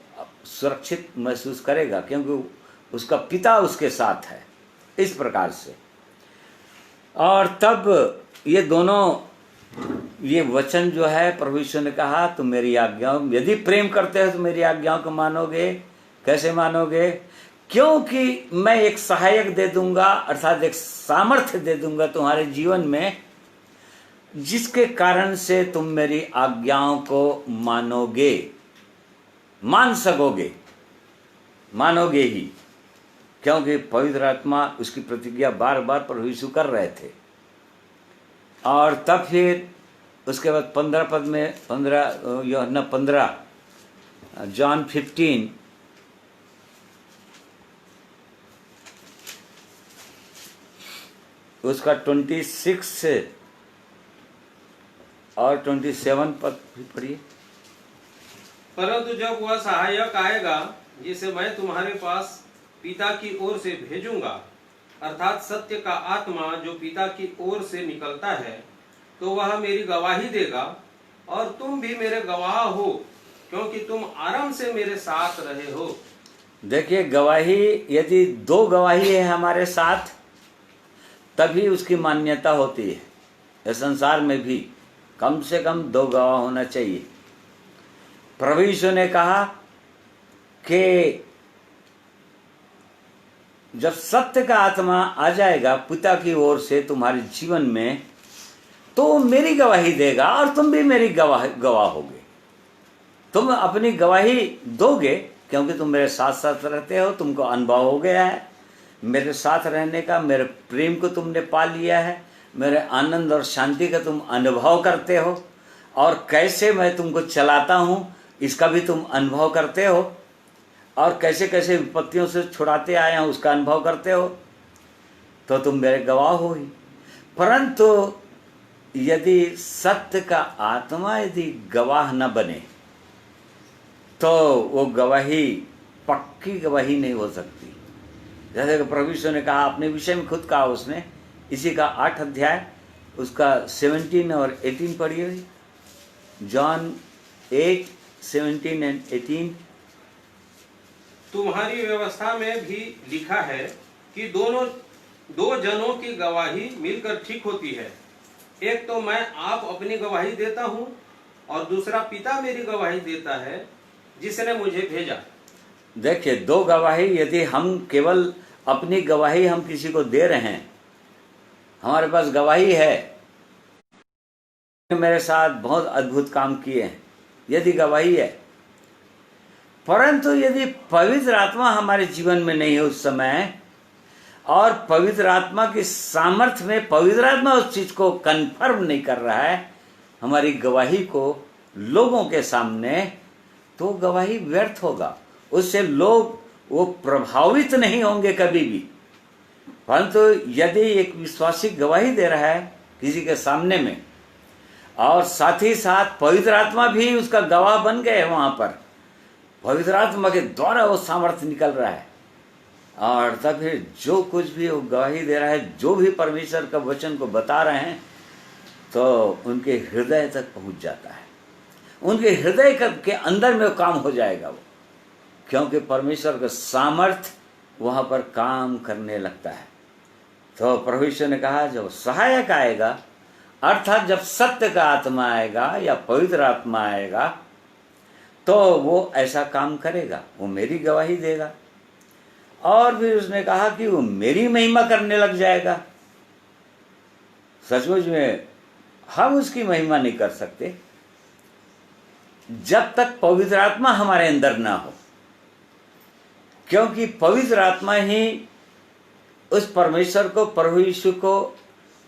सुरक्षित महसूस करेगा, क्योंकि उसका पिता उसके साथ है। इस प्रकार से, और तब ये दोनों ये वचन जो है प्रभु यीशु ने कहा तुम मेरी आज्ञाओं, यदि प्रेम करते हो तो मेरी आज्ञाओं को मानोगे। कैसे मानोगे? क्योंकि मैं एक सहायक दे दूंगा, अर्थात एक सामर्थ्य दे दूंगा तुम्हारे जीवन में, जिसके कारण से तुम मेरी आज्ञाओं को मानोगे, मान सकोगे, मानोगे ही। क्योंकि पवित्र आत्मा उसकी प्रतिज्ञा बार बार प्रभु यीशु कर रहे थे। और तब फिर उसके बाद 15 पद में 15 जॉन 15 उसका 26 और 27 पद भी पढ़िए। परंतु जब वह सहायक आएगा जिसे मैं तुम्हारे पास पिता की ओर से भेजूंगा, अर्थात सत्य का आत्मा जो पिता की ओर से निकलता है, तो वह मेरी गवाही देगा। और तुम भी मेरे गवाह हो, क्योंकि तुम आराम से मेरे साथ रहे हो। देखिए, गवाही यदि 2 गवाही है हमारे साथ तभी उसकी मान्यता होती है। इस संसार में भी कम से कम 2 गवाह होना चाहिए। प्रभु यीशु ने कहा कि जब सत्य का आत्मा आ जाएगा पिता की ओर से तुम्हारे जीवन में, तो मेरी गवाही देगा और तुम भी मेरी गवाह होगे। तुम अपनी गवाही दोगे क्योंकि तुम मेरे साथ साथ रहते हो, तुमको अनुभव हो गया है मेरे साथ रहने का, मेरे प्रेम को तुमने पा लिया है, मेरे आनंद और शांति का तुम अनुभव करते हो, और कैसे मैं तुमको चलाता हूँ इसका भी तुम अनुभव करते हो, और कैसे कैसे विपत्तियों से छुड़ाते आए हैं उसका अनुभव करते हो, तो तुम मेरे गवाह हो ही। परंतु यदि सत्य का आत्मा यदि गवाह न बने तो वो गवाही पक्की गवाही नहीं हो सकती। जैसे कि प्रभु यीशु ने कहा अपने विषय में, खुद कहा उसने, इसी का 8 अध्याय उसका 17 और 18 पढ़िए। John 8:17 and 18। तुम्हारी व्यवस्था में भी लिखा है कि दो जनों की गवाही मिलकर ठीक होती है। एक तो मैं आप अपनी गवाही देता हूँ, और दूसरा पिता मेरी गवाही देता है जिसने मुझे भेजा। देखिए, 2 गवाही, यदि हम केवल अपनी गवाही हम किसी को दे रहे हैं, हमारे पास गवाही है मेरे साथ बहुत अद्भुत काम किए हैं, यदि गवाही है, परंतु यदि पवित्र आत्मा हमारे जीवन में नहीं है उस समय, और पवित्र आत्मा की सामर्थ्य में पवित्र आत्मा उस चीज को कंफर्म नहीं कर रहा है हमारी गवाही को लोगों के सामने, तो गवाही व्यर्थ होगा। उससे लोग वो प्रभावित नहीं होंगे कभी भी। परंतु यदि एक विश्वासी गवाही दे रहा है किसी के सामने में, और साथ ही साथ पवित्र आत्मा भी उसका गवाह बन गए, वहां पर पवित्र आत्मा के द्वारा वो सामर्थ्य निकल रहा है, और तब फिर जो कुछ भी वो गवाही दे रहा है, जो भी परमेश्वर का वचन को बता रहे हैं, तो उनके हृदय तक पहुंच जाता है, उनके हृदय के अंदर में काम हो जाएगा वो, क्योंकि परमेश्वर का सामर्थ्य वहां पर काम करने लगता है। तो परमेश्वर ने कहा जब सहायक आएगा, अर्थात जब सत्य का आत्मा आएगा या पवित्र आत्मा आएगा, तो वो ऐसा काम करेगा, वो मेरी गवाही देगा। और फिर उसने कहा कि वो मेरी महिमा करने लग जाएगा। सचमुच में हम उसकी महिमा नहीं कर सकते जब तक पवित्र आत्मा हमारे अंदर ना हो, क्योंकि पवित्र आत्मा ही उस परमेश्वर को, प्रभु यीशु को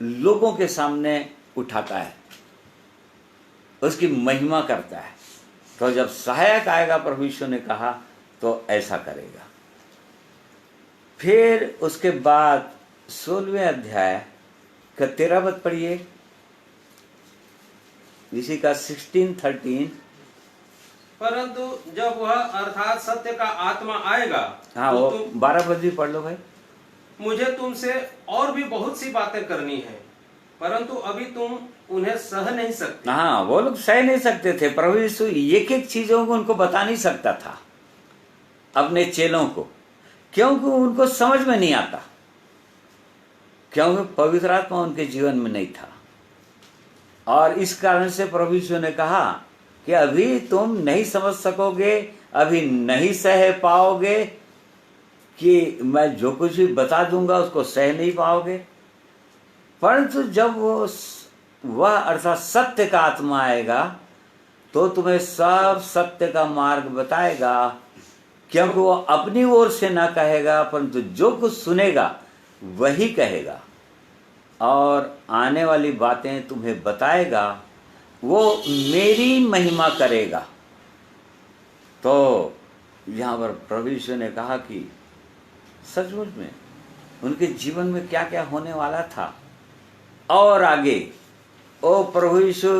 लोगों के सामने उठाता है, उसकी महिमा करता है। तो जब सहायक आएगा, प्रभु यीशु ने कहा, तो ऐसा करेगा। फिर उसके बाद 16वें अध्याय का 13 पद पढ़िए, इसी का 16-13। परंतु जब वह अर्थात सत्य का आत्मा आएगा, हाँ, तो वो तुम 12 पद भी पढ़ लो भाई। मुझे तुमसे और भी बहुत सी बातें करनी है, परंतु अभी तुम उन्हें सह नहीं सकते। हाँ, वो लोग सह नहीं सकते थे। प्रभु यीशु एक एक चीजों को उनको बता नहीं सकता था अपने चेलों को, क्योंकि उनको समझ में नहीं आता, क्योंकि पवित्र आत्मा उनके जीवन में नहीं था। और इस कारण से प्रभु यीशु ने कहा कि अभी तुम नहीं समझ सकोगे, अभी नहीं सह पाओगे, कि मैं जो कुछ भी बता दूंगा उसको सह नहीं पाओगे। परंतु जब वह अर्थात सत्य का आत्मा आएगा तो तुम्हें सब सत्य का मार्ग बताएगा, क्योंकि वो अपनी ओर से ना कहेगा, परंतु जो कुछ सुनेगा वही कहेगा और आने वाली बातें तुम्हें बताएगा, वो मेरी महिमा करेगा। तो यहाँ पर प्रभु यीशु ने कहा कि सचमुच में उनके जीवन में क्या क्या होने वाला था, और आगे ओ प्रभु यीशु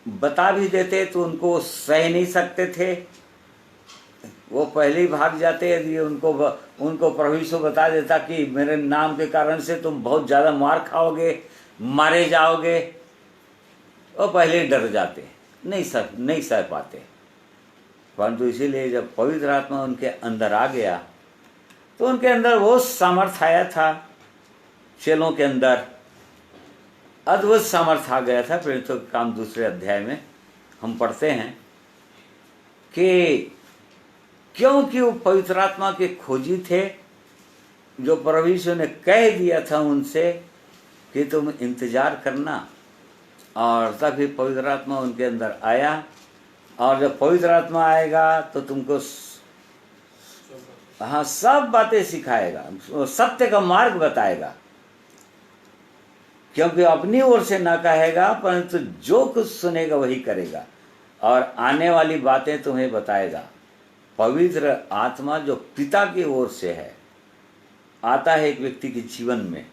बता भी देते तो उनको सह नहीं सकते थे, वो पहले ही भाग जाते। यदि उनको प्रभु यीशु बता देता कि मेरे नाम के कारण से तुम बहुत ज़्यादा मार खाओगे, मारे जाओगे, वो पहले ही डर जाते, नहीं सह पाते। परंतु इसीलिए जब पवित्र आत्मा उनके अंदर आ गया तो उनके अंदर वो सामर्थ्य आया था, चेलों के अंदर अद्भुत सामर्थ्य आ गया था। प्रेरितों के काम 2 अध्याय में हम पढ़ते हैं कि क्योंकि वो पवित्र आत्मा के खोजी थे, जो प्रभु यीशु ने कह दिया था उनसे कि तुम इंतजार करना, और तभी पवित्र आत्मा उनके अंदर आया। और जब पवित्र आत्मा आएगा तो तुमको हाँ सब बातें सिखाएगा, सत्य का मार्ग बताएगा, क्योंकि अपनी ओर से ना कहेगा, परंतु जो कुछ सुनेगा वही करेगा और आने वाली बातें तुम्हें बताएगा। पवित्र आत्मा जो पिता की ओर से है, आता है एक व्यक्ति के जीवन में,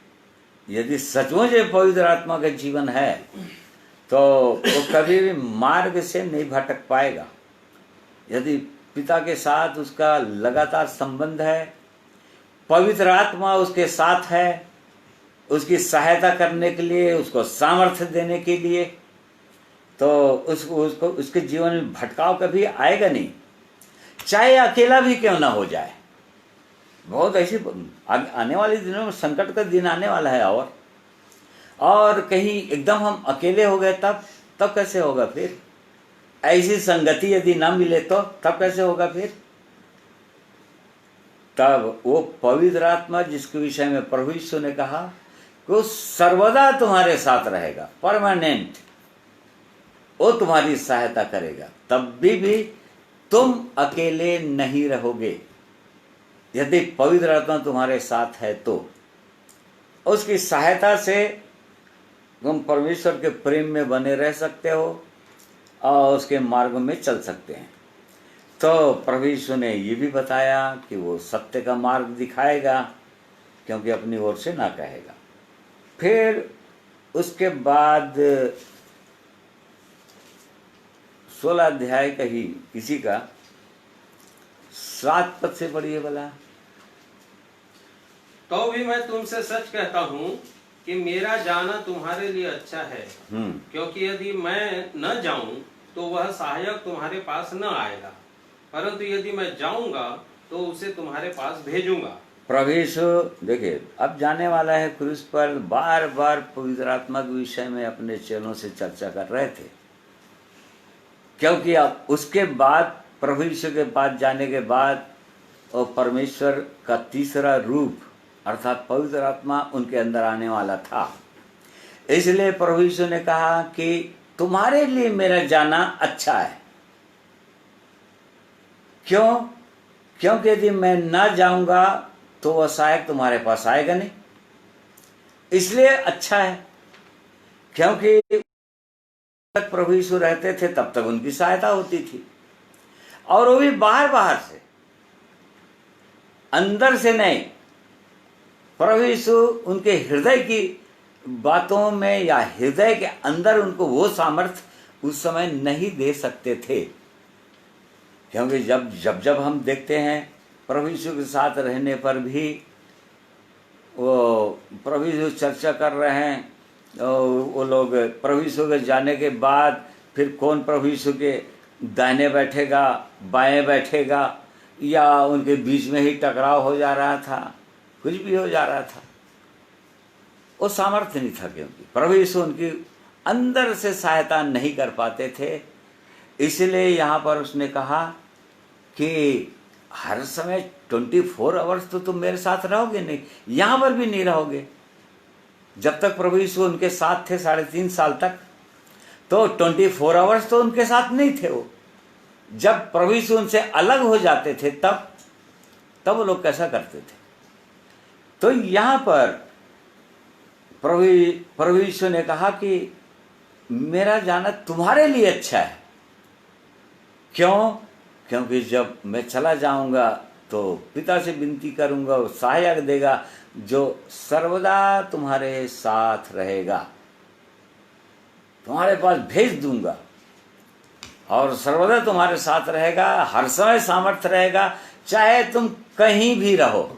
यदि सचमुच पवित्र आत्मा का जीवन है तो वो कभी भी मार्ग से नहीं भटक पाएगा। यदि पिता के साथ उसका लगातार संबंध है, पवित्र आत्मा उसके साथ है, उसकी सहायता करने के लिए, उसको सामर्थ्य देने के लिए, तो उसको उसके जीवन में भटकाव कभी आएगा नहीं, चाहे अकेला भी क्यों ना हो जाए। बहुत ऐसी आने वाले दिनों में संकट का दिन आने वाला है, और कहीं एकदम हम अकेले हो गए तब कैसे होगा फिर? ऐसी संगति यदि ना मिले तो तब कैसे होगा फिर? तब वो पवित्र आत्मा जिसके विषय में प्रभु यीशु ने कहा कि वो सर्वदा तुम्हारे साथ रहेगा, परमानेंट, वो तुम्हारी सहायता करेगा, तब भी तुम अकेले नहीं रहोगे। यदि पवित्र आत्मा तुम्हारे साथ है तो उसकी सहायता से तुम परमेश्वर के प्रेम में बने रह सकते हो और उसके मार्ग में चल सकते हैं। तो प्रभु यीशु ने ये भी बताया कि वो सत्य का मार्ग दिखाएगा, क्योंकि अपनी ओर से ना कहेगा। फिर उसके बाद 16 अध्याय का ही किसी का 7 पद से पढ़िए भला। तो भी मैं तुमसे सच कहता हूँ कि मेरा जाना तुम्हारे लिए अच्छा है, क्योंकि यदि मैं न जाऊं तो वह सहायक तुम्हारे पास न आएगा, परंतु यदि मैं जाऊंगा तो उसे तुम्हारे पास भेजूंगा। प्रभु यीशु देखिए अब जाने वाला है क्रूस पर, बार बार पवित्र आत्मा के विषय में अपने चेलों से चर्चा कर रहे थे, क्योंकि अब उसके बाद प्रभु यीशु के पास जाने के बाद और परमेश्वर का तीसरा रूप अर्थात पवित्र आत्मा उनके अंदर आने वाला था। इसलिए प्रभु यीशु ने कहा कि तुम्हारे लिए मेरा जाना अच्छा है। क्यों? क्योंकि यदि मैं न जाऊंगा तो वह सहायक तुम्हारे पास आएगा नहीं, इसलिए अच्छा है। क्योंकि तक प्रभु यीशु रहते थे तब तक उनकी सहायता होती थी, और वो भी बाहर बाहर से, अंदर से नहीं। प्रभु यीशु उनके हृदय की बातों में या हृदय के अंदर उनको वो सामर्थ्य उस समय नहीं दे सकते थे, क्योंकि जब हम देखते हैं प्रभु यीशु के साथ रहने पर भी वो प्रभु यीशु चर्चा कर रहे हैं, वो लोग प्रभु यीशु के जाने के बाद फिर कौन प्रभु यीशु के दाहिने बैठेगा बाएं बैठेगा, या उनके बीच में ही टकराव हो जा रहा था, कुछ भी हो जा रहा था, वो सामर्थ्य नहीं था, क्योंकि प्रभु यीशु उनकी अंदर से सहायता नहीं कर पाते थे। इसलिए यहाँ पर उसने कहा कि हर समय 24 आवर्स तो तुम मेरे साथ रहोगे नहीं, यहाँ पर भी नहीं रहोगे। जब तक प्रभु यीशु उनके साथ थे 3.5 साल तक, तो 24 आवर्स तो उनके साथ नहीं थे वो। जब प्रभु यीशु उनसे अलग हो जाते थे तब वो लोग कैसा करते थे। तो यहाँ पर प्रभु यीशु ने कहा कि मेरा जाना तुम्हारे लिए अच्छा है। क्यों? क्योंकि जब मैं चला जाऊंगा तो पिता से विनती करूंगा, वो सहायक देगा जो सर्वदा तुम्हारे साथ रहेगा, तुम्हारे पास भेज दूंगा और सर्वदा तुम्हारे साथ रहेगा, हर समय सामर्थ्य रहेगा, चाहे तुम कहीं भी रहो।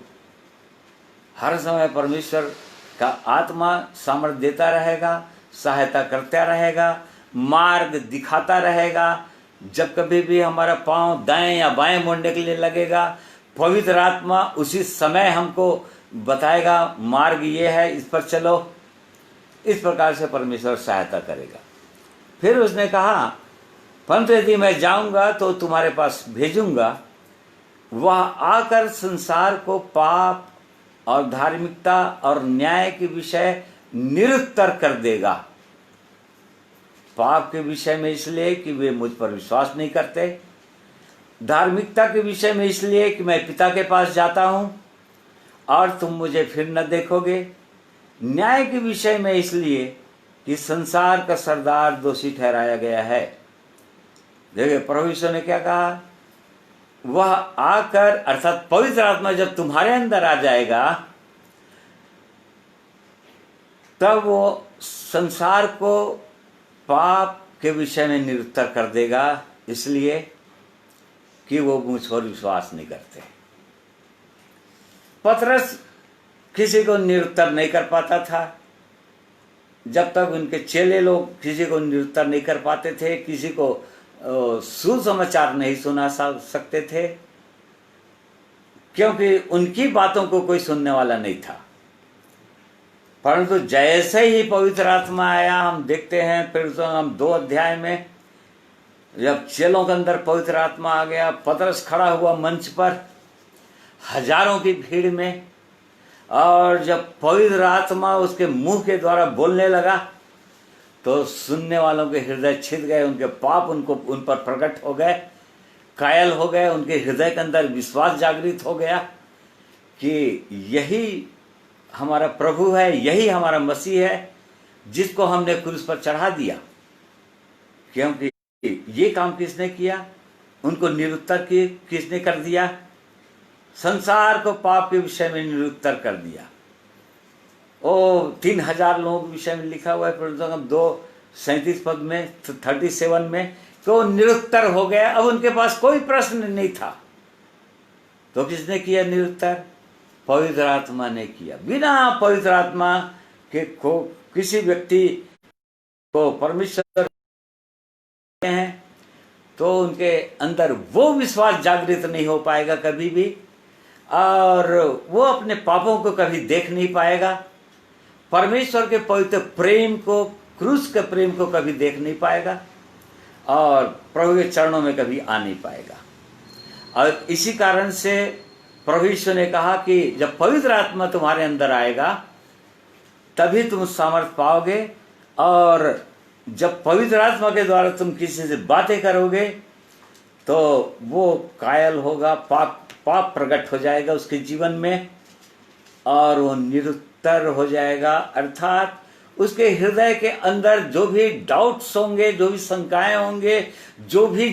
हर समय परमेश्वर का आत्मा सामर्थ्य देता रहेगा, सहायता करता रहेगा, मार्ग दिखाता रहेगा। जब कभी भी हमारा पांव दाएं या बाएं मुड़ने के लिए लगेगा, पवित्र आत्मा उसी समय हमको बताएगा मार्ग ये है, इस पर चलो। इस प्रकार से परमेश्वर सहायता करेगा। फिर उसने कहा, परंतु यदि मैं जाऊंगा तो तुम्हारे पास भेजूंगा, वह आकर संसार को पाप और धार्मिकता और न्याय के विषय निरुत्तर कर देगा। पाप के विषय में इसलिए कि वे मुझ पर विश्वास नहीं करते, धार्मिकता के विषय में इसलिए कि मैं पिता के पास जाता हूं और तुम मुझे फिर न देखोगे, न्याय के विषय में इसलिए कि संसार का सरदार दोषी ठहराया गया है। देखिए प्रभु यीशु ने क्या कहा, वह आकर अर्थात पवित्र आत्मा जब तुम्हारे अंदर आ जाएगा तब वो संसार को पाप के विषय में निरुत्तर कर देगा, इसलिए कि वो मुझ पर विश्वास नहीं करते। पतरस किसी को निरुत्तर नहीं कर पाता था। जब तक उनके चेले लोग किसी को निरुत्तर नहीं कर पाते थे, किसी को सुसमाचार नहीं सुना सकते थे, क्योंकि उनकी बातों को कोई सुनने वाला नहीं था। परंतु जैसे ही पवित्र आत्मा आया, हम देखते हैं फिर तो हम 2 अध्याय में, जब चेलों के अंदर पवित्र आत्मा आ गया, पतरस खड़ा हुआ मंच पर हजारों की भीड़ में, और जब पवित्र आत्मा उसके मुंह के द्वारा बोलने लगा तो सुनने वालों के हृदय छिद गए, उनके पाप उन पर प्रकट हो गए, कायल हो गए, उनके हृदय के अंदर विश्वास जागृत हो गया कि यही हमारा प्रभु है, यही हमारा मसीह है जिसको हमने क्रूस पर चढ़ा दिया। क्योंकि ये काम किसने किया? उनको निरुत्तर किसने कर दिया? संसार को पाप के विषय में निरुत्तर कर दिया। ओ 3000 लोगों के विषय में लिखा हुआ है प्रसंग 2:37 पद में 37 में, तो निरुत्तर हो गया। अब उनके पास कोई प्रश्न नहीं था। तो किसने किया निरुत्तर? पवित्र आत्मा ने किया। बिना पवित्र आत्मा के किसी व्यक्ति को परमेश्वर हैं तो उनके अंदर वो विश्वास जागृत नहीं हो पाएगा कभी भी, और वो अपने पापों को कभी देख नहीं पाएगा, परमेश्वर के पवित्र प्रेम को, क्रूस के प्रेम को कभी देख नहीं पाएगा, और प्रभु के चरणों में कभी आ नहीं पाएगा। और इसी कारण से प्रभु यीशु ने कहा कि जब पवित्र आत्मा तुम्हारे अंदर आएगा तभी तुम सामर्थ पाओगे, और जब पवित्र आत्मा के द्वारा तुम किसी से बातें करोगे तो वो कायल होगा, पाप प्रकट हो जाएगा उसके जीवन में, और वो निरुत्तर हो जाएगा। अर्थात उसके हृदय के अंदर जो भी डाउट्स होंगे, जो भी शंकाएं होंगे, जो भी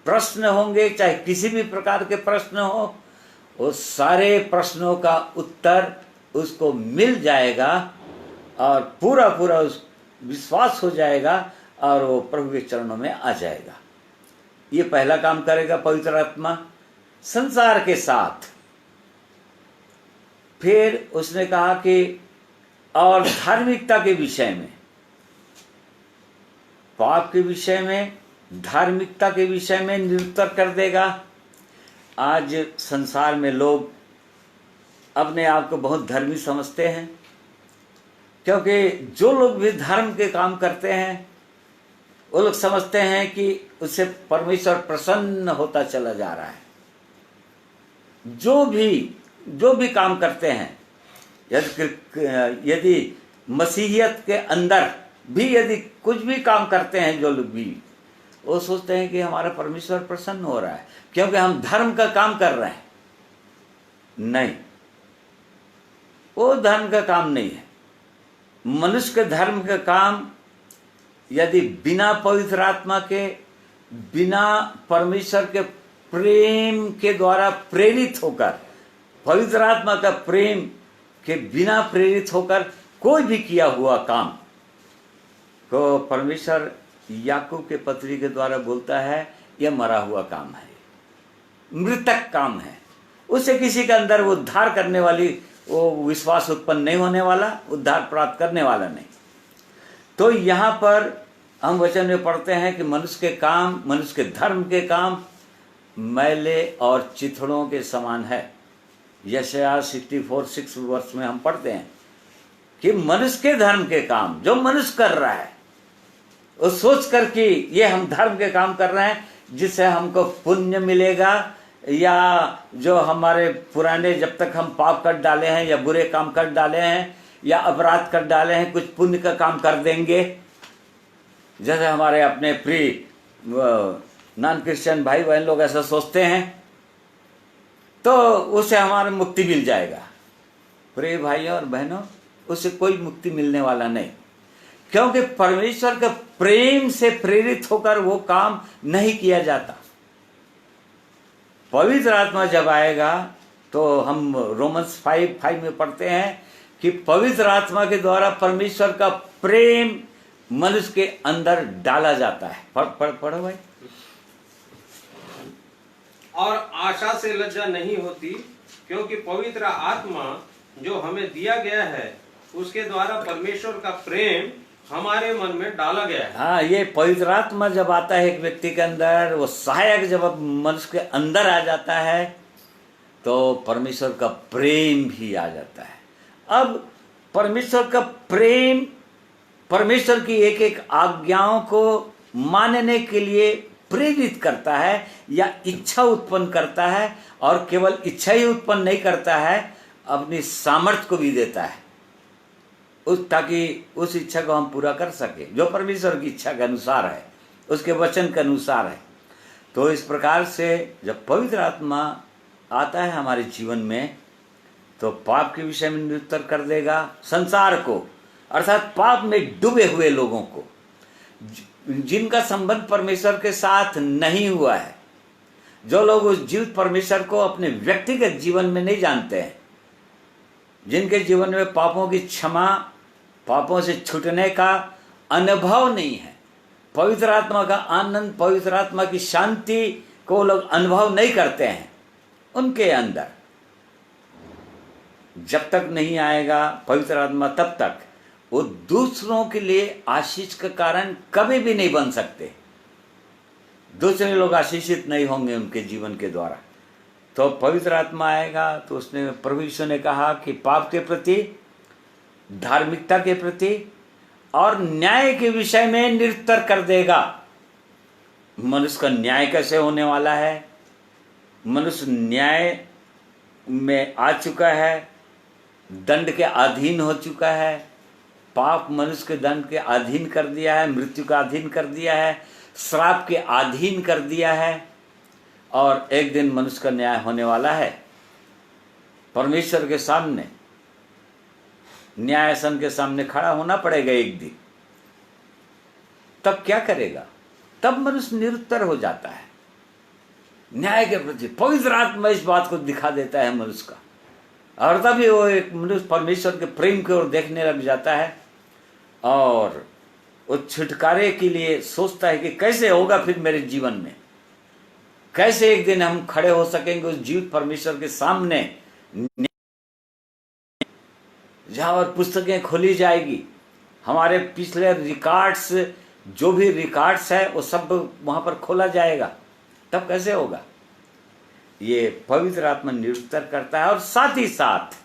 प्रश्न होंगे, चाहे किसी भी प्रकार के प्रश्न हो, वो सारे प्रश्नों का उत्तर उसको मिल जाएगा और पूरा उस विश्वास हो जाएगा और वो प्रभु के चरणों में आ जाएगा। ये पहला काम करेगा पवित्र आत्मा संसार के साथ। फिर उसने कहा कि और धार्मिकता के विषय में, पाप के विषय में, धार्मिकता के विषय में निरुत्तर कर देगा। आज संसार में लोग अपने आप को बहुत धर्मी समझते हैं, क्योंकि जो लोग भी धर्म के काम करते हैं वो लोग समझते हैं कि उससे परमेश्वर प्रसन्न होता चला जा रहा है। जो भी काम करते हैं, यदि मसीहियत के अंदर भी यदि कुछ भी काम करते हैं, जो लोग भी, वो सोचते हैं कि हमारा परमेश्वर प्रसन्न हो रहा है क्योंकि हम धर्म का काम कर रहे हैं। नहीं, वो धर्म का काम नहीं है। मनुष्य के धर्म का काम यदि बिना पवित्र आत्मा के, बिना परमेश्वर के प्रेम के द्वारा प्रेरित होकर, पवित्र आत्मा का प्रेम के बिना प्रेरित होकर कोई भी किया हुआ काम को परमेश्वर याकूब के पत्री के द्वारा बोलता है यह मरा हुआ काम है, मृतक काम है। उसे किसी के अंदर उद्धार करने वाली वो विश्वास उत्पन्न नहीं होने वाला, उद्धार प्राप्त करने वाला नहीं। तो यहाँ पर हम वचन में पढ़ते हैं कि मनुष्य के काम, मनुष्य के धर्म के काम मैले और चिथड़ों के समान है। यशायाह 64:6 वर्ष में हम पढ़ते हैं कि मनुष्य के धर्म के काम जो मनुष्य कर रहा है, वो सोच कर कि ये हम धर्म के काम कर रहे हैं जिससे हमको पुण्य मिलेगा, या जो हमारे पुराने जब तक हम पाप कर डाले हैं या बुरे काम कर डाले हैं या अपराध कर डाले हैं, कुछ पुण्य का काम कर देंगे। जैसे हमारे अपने प्रिय नॉन क्रिश्चियन भाई बहन लोग ऐसा सोचते हैं, तो उससे हमारा मुक्ति मिल जाएगा। प्रिय भाइयों और बहनों, उससे कोई मुक्ति मिलने वाला नहीं, क्योंकि परमेश्वर के प्रेम से प्रेरित होकर वो काम नहीं किया जाता। पवित्र आत्मा जब आएगा तो हम रोमन्स 5:5 में पढ़ते हैं कि पवित्र आत्मा के द्वारा परमेश्वर का प्रेम मनुष्य के अंदर डाला जाता है। पढ़ो भाई। और आशा से लज्जा नहीं होती, क्योंकि पवित्र आत्मा जो हमें दिया गया है उसके द्वारा परमेश्वर का प्रेम हमारे मन में डाला गया है। हाँ, ये पवित्र आत्मा जब आता है एक व्यक्ति के अंदर, वो सहायक जब मनुष्य के अंदर आ जाता है तो परमेश्वर का प्रेम भी आ जाता है। अब परमेश्वर का प्रेम परमेश्वर की एक एक आज्ञाओं को मानने के लिए प्रेरित करता है या इच्छा उत्पन्न करता है, और केवल इच्छा ही उत्पन्न नहीं करता है, अपनी सामर्थ्य को भी देता है ताकि उस इच्छा को हम पूरा कर सके जो परमेश्वर की इच्छा के अनुसार है, उसके वचन के अनुसार है। तो इस प्रकार से जब पवित्र आत्मा आता है हमारे जीवन में तो पाप के विषय में निरुत्तर कर देगा संसार को, अर्थात पाप में डूबे हुए लोगों को, जिनका संबंध परमेश्वर के साथ नहीं हुआ है, जो लोग उस जीवित परमेश्वर को अपने व्यक्तिगत जीवन में नहीं जानते हैं, जिनके जीवन में पापों की क्षमा, पापों से छूटने का अनुभव नहीं है, पवित्र आत्मा का आनंद, पवित्र आत्मा की शांति को लोग अनुभव नहीं करते हैं, उनके अंदर जब तक नहीं आएगा पवित्र आत्मा तब तक वो दूसरों के लिए आशीष का कारण कभी भी नहीं बन सकते। दूसरे लोग आशीषित नहीं होंगे उनके जीवन के द्वारा। तो पवित्र आत्मा आएगा तो उसने, प्रभु यीशु ने कहा कि पाप के प्रति, धार्मिकता के प्रति और न्याय के विषय में निरुत्तर कर देगा। मनुष्य का न्याय कैसे होने वाला है? मनुष्य न्याय में आ चुका है, दंड के अधीन हो चुका है। पाप मनुष्य के दंड के अधीन कर दिया है, मृत्यु का अधीन कर दिया है, श्राप के अधीन कर दिया है, और एक दिन मनुष्य का न्याय होने वाला है। परमेश्वर के सामने, न्यायासन के सामने खड़ा होना पड़ेगा एक दिन। तब क्या करेगा? तब मनुष्य निरुत्तर हो जाता है न्याय के प्रति। पवित्र आत्मा इस बात को दिखा देता है मनुष्य का, और तभी वो एक मनुष्य परमेश्वर के प्रेम की ओर देखने लग जाता है और वो छुटकारे के लिए सोचता है कि कैसे होगा फिर मेरे जीवन में, कैसे एक दिन हम खड़े हो सकेंगे उस जीवित परमेश्वर के सामने, जहां पर पुस्तकें खोली जाएगी, हमारे पिछले रिकॉर्ड्स, जो भी रिकॉर्ड्स है वो सब वहां पर खोला जाएगा। तब कैसे होगा? ये पवित्र आत्मा निरुत्तर करता है। और साथ ही साथ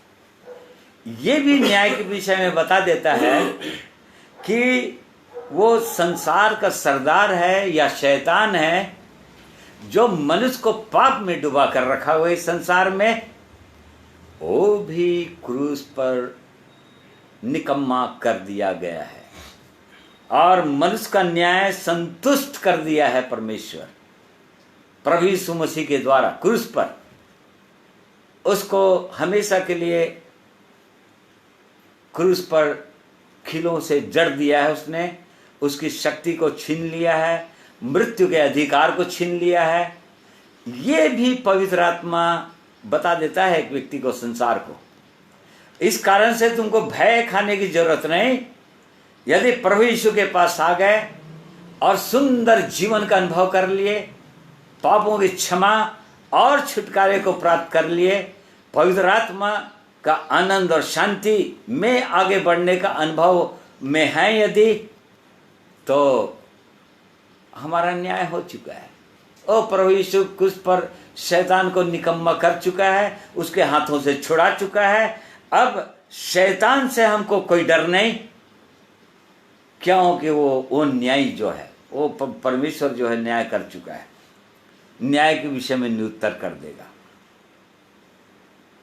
ये भी न्याय के विषय में बता देता है कि वो संसार का सरदार है या शैतान है जो मनुष्य को पाप में डुबा कर रखा हुआ इस संसार में, वो भी क्रूस पर निकम्मा कर दिया गया है और मनुष्य का न्याय संतुष्ट कर दिया है परमेश्वर प्रभु यीशु मसीह के द्वारा क्रूस पर। उसको हमेशा के लिए क्रूस पर खिलों से जड़ दिया है, उसने उसकी शक्ति को छीन लिया है, मृत्यु के अधिकार को छीन लिया है। ये भी पवित्र आत्मा बता देता है एक व्यक्ति को, संसार को। इस कारण से तुमको भय खाने की जरूरत नहीं। यदि प्रभु यीशु के पास आ गए और सुंदर जीवन का अनुभव कर लिए, पापों की क्षमा और छुटकारे को प्राप्त कर लिए, पवित्र आत्मा का आनंद और शांति में आगे बढ़ने का अनुभव में है यदि, तो हमारा न्याय हो चुका है। ओ प्रभु यीशु क्रूस पर शैतान को निकम्मा कर चुका है, उसके हाथों से छुड़ा चुका है। अब शैतान से हमको कोई डर नहीं, क्योंकि वो न्यायी जो है, वो परमेश्वर जो है न्याय कर चुका है, न्याय के विषय में निरुत्तर कर देगा।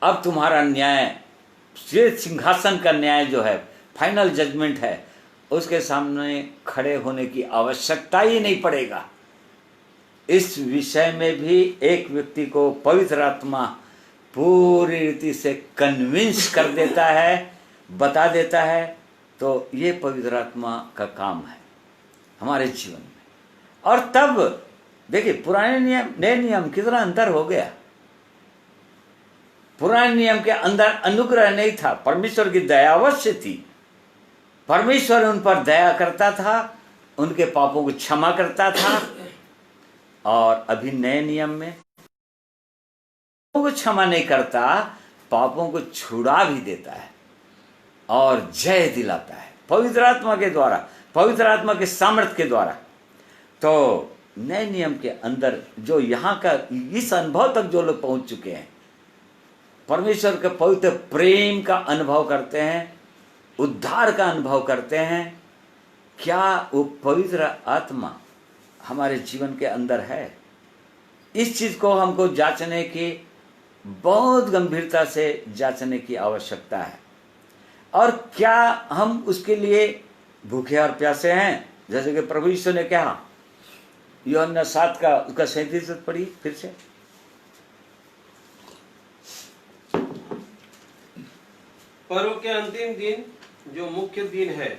अब तुम्हारा न्याय, श्वेत सिंहासन का न्याय जो है, फाइनल जजमेंट है, उसके सामने खड़े होने की आवश्यकता ही नहीं पड़ेगा। इस विषय में भी एक व्यक्ति को पवित्र आत्मा पूरी रीति से कन्विंस कर देता है, बता देता है। तो ये पवित्र आत्मा का काम है हमारे जीवन में। और तब देखिए, पुराने नियम नए नियम कितना अंतर हो गया। पुराने नियम के अंदर अनुग्रह नहीं था, परमेश्वर की दया अवश्य थी। परमेश्वर उन पर दया करता था, उनके पापों को क्षमा करता था। और अभी नए नियम में पापों को क्षमा नहीं करता, पापों को छुड़ा भी देता है और जय दिलाता है पवित्र आत्मा के द्वारा, पवित्र आत्मा के सामर्थ्य के द्वारा। तो नए नियम के अंदर जो यहाँ का इस अनुभव तक जो लोग पहुंच चुके हैं, परमेश्वर के पवित्र प्रेम का अनुभव करते हैं, उद्धार का अनुभव करते हैं, क्या वो पवित्र आत्मा हमारे जीवन के अंदर है? इस चीज को हमको जांचने की, बहुत गंभीरता से जांचने की आवश्यकता है। और क्या हम उसके लिए भूखे और प्यासे हैं? जैसे कि प्रभु यीशु ने कहा, यूहन्ना 7 का उसका 37 पढ़ी फिर से। पर्व के अंतिम दिन जो मुख्य दिन है,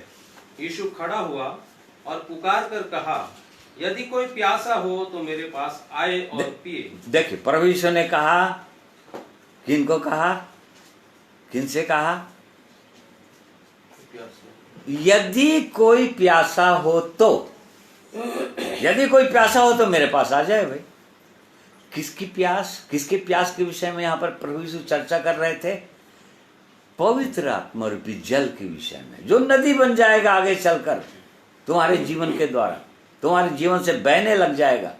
यीशु खड़ा हुआ और पुकार कर कहा, यदि कोई प्यासा हो तो मेरे पास आए और पिए। देखिए, प्रभु यीशु ने कहा, किनको कहा, किनसे कहा? यदि कोई प्यासा हो तो, यदि कोई प्यासा हो तो मेरे पास आ जाए। भाई, किसकी प्यास, किसके प्यास के विषय में यहाँ पर प्रभु यीशु चर्चा कर रहे थे? पवित्र आत्मा रूपी जल के विषय में, जो नदी बन जाएगा आगे चलकर तुम्हारे जीवन के द्वारा, तुम्हारे जीवन से बहने लग जाएगा,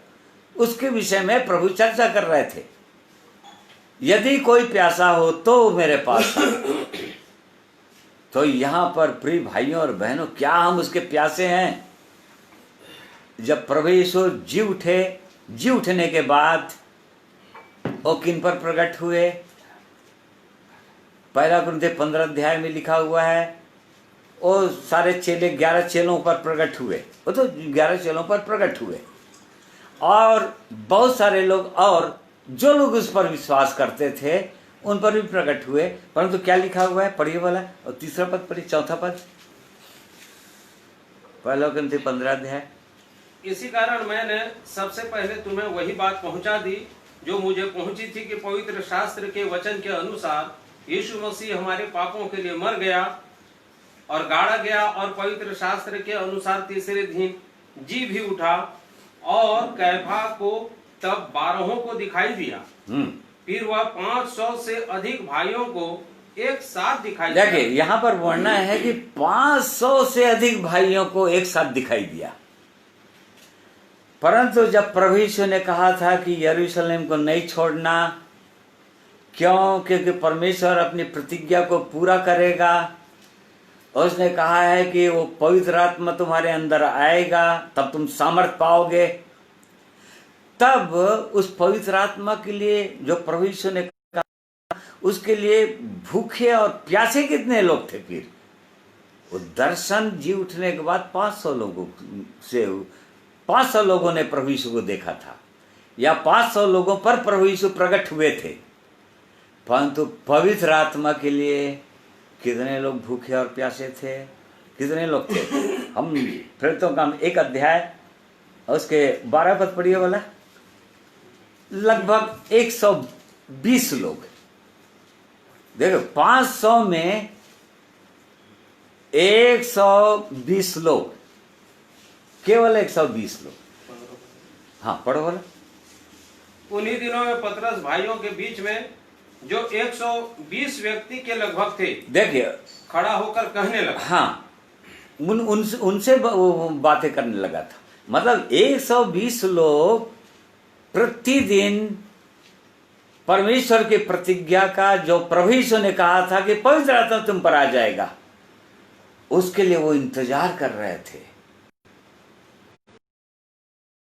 उसके विषय में प्रभु चर्चा कर रहे थे। यदि कोई प्यासा हो तो मेरे पास आए। तो यहाँ पर प्रिय भाइयों और बहनों, क्या हम उसके प्यासे हैं? जब प्रभु यीशु जी उठे, जी उठने के बाद वो किन पर प्रकट हुए? पहला कुरिन्थियों 15 अध्याय में लिखा हुआ है, वो सारे चेले 11 चेलों पर प्रकट हुए। वो तो 11 चेलों पर प्रकट हुए और बहुत सारे लोग, और जो लोग उस पर विश्वास करते थे उन पर भी प्रकट हुए। परंतु क्या लिखा हुआ है? पढ़िए वाला, और तीसरा पद पढ़िए, चौथा पद, पहला कुरिन्थियों 15 अध्याय। इसी कारण मैंने सबसे पहले तुम्हें वही बात पहुंचा दी जो मुझे पहुंची थी, कि पवित्र शास्त्र के वचन के अनुसार यीशु मसीह हमारे पापों के लिए मर गया और गाड़ा गया, और पवित्र शास्त्र के अनुसार तीसरे दिन जी भी उठा, और कैफा को तब 12 को दिखाई दिया। फिर वह 500 से अधिक भाइयों को एक साथ दिखाई दिया। देखिए, यहाँ पर वर्णन है कि 500 से अधिक भाइयों को एक साथ दिखाई दिया। परंतु जब प्रभु यीशु ने कहा था कि यरूशलेम को नहीं छोड़ना, क्यों? क्योंकि परमेश्वर अपनी प्रतिज्ञा को पूरा करेगा। उसने कहा है कि वो पवित्र आत्मा तुम्हारे अंदर आएगा, तब तुम सामर्थ पाओगे। तब उस पवित्र आत्मा के लिए जो प्रभु यीशु ने कहा, उसके लिए भूखे और प्यासे कितने लोग थे? फिर वो दर्शन जी उठने के बाद 500 लोगों ने प्रभु यीशु को देखा था, या 500 लोगों पर प्रभु यीशु प्रकट हुए थे। परंतु पवित्र आत्मा के लिए कितने लोग भूखे और प्यासे थे? कितने लोग थे? हम फिर तो काम 1 अध्याय उसके 12 पद पढ़िए वाला, लगभग 120 लोग। देखो 500 में 120 लोग, केवल 120 लोग। हाँ पढ़ो वाला। उन्हीं दिनों में पतरस भाइयों के बीच में जो 120 व्यक्ति के लगभग थे, देखिए, खड़ा होकर कहने लगा। हाँ, उनसे बातें करने लगा था। मतलब 120 लोग प्रतिदिन परमेश्वर की प्रतिज्ञा का, जो प्रभु यीशु ने कहा था कि पवित्र आत्मा तुम पर आ जाएगा, उसके लिए वो इंतजार कर रहे थे।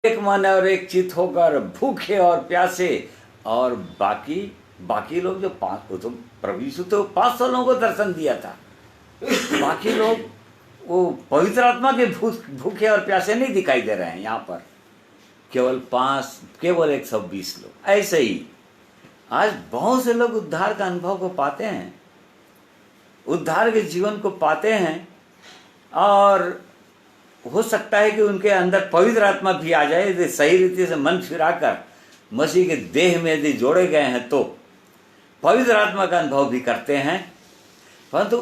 एक मन और एक चित होकर भूखे और प्यासे। और बाकी लोग जो तो प्रभु यीशु तो 500 लोगों को दर्शन दिया था, बाकी लोग वो पवित्र आत्मा के भूखे और प्यासे नहीं दिखाई दे रहे हैं यहाँ पर। केवल 120 लोग। ऐसे ही आज बहुत से लोग उद्धार का अनुभव को पाते हैं, उद्धार के जीवन को पाते हैं, और हो सकता है कि उनके अंदर पवित्र आत्मा भी आ जाए यदि सही रीति से मन फिराकर मसीह के देह में यदि जोड़े गए हैं तो पवित्र आत्मा का अनुभव भी करते हैं। परंतु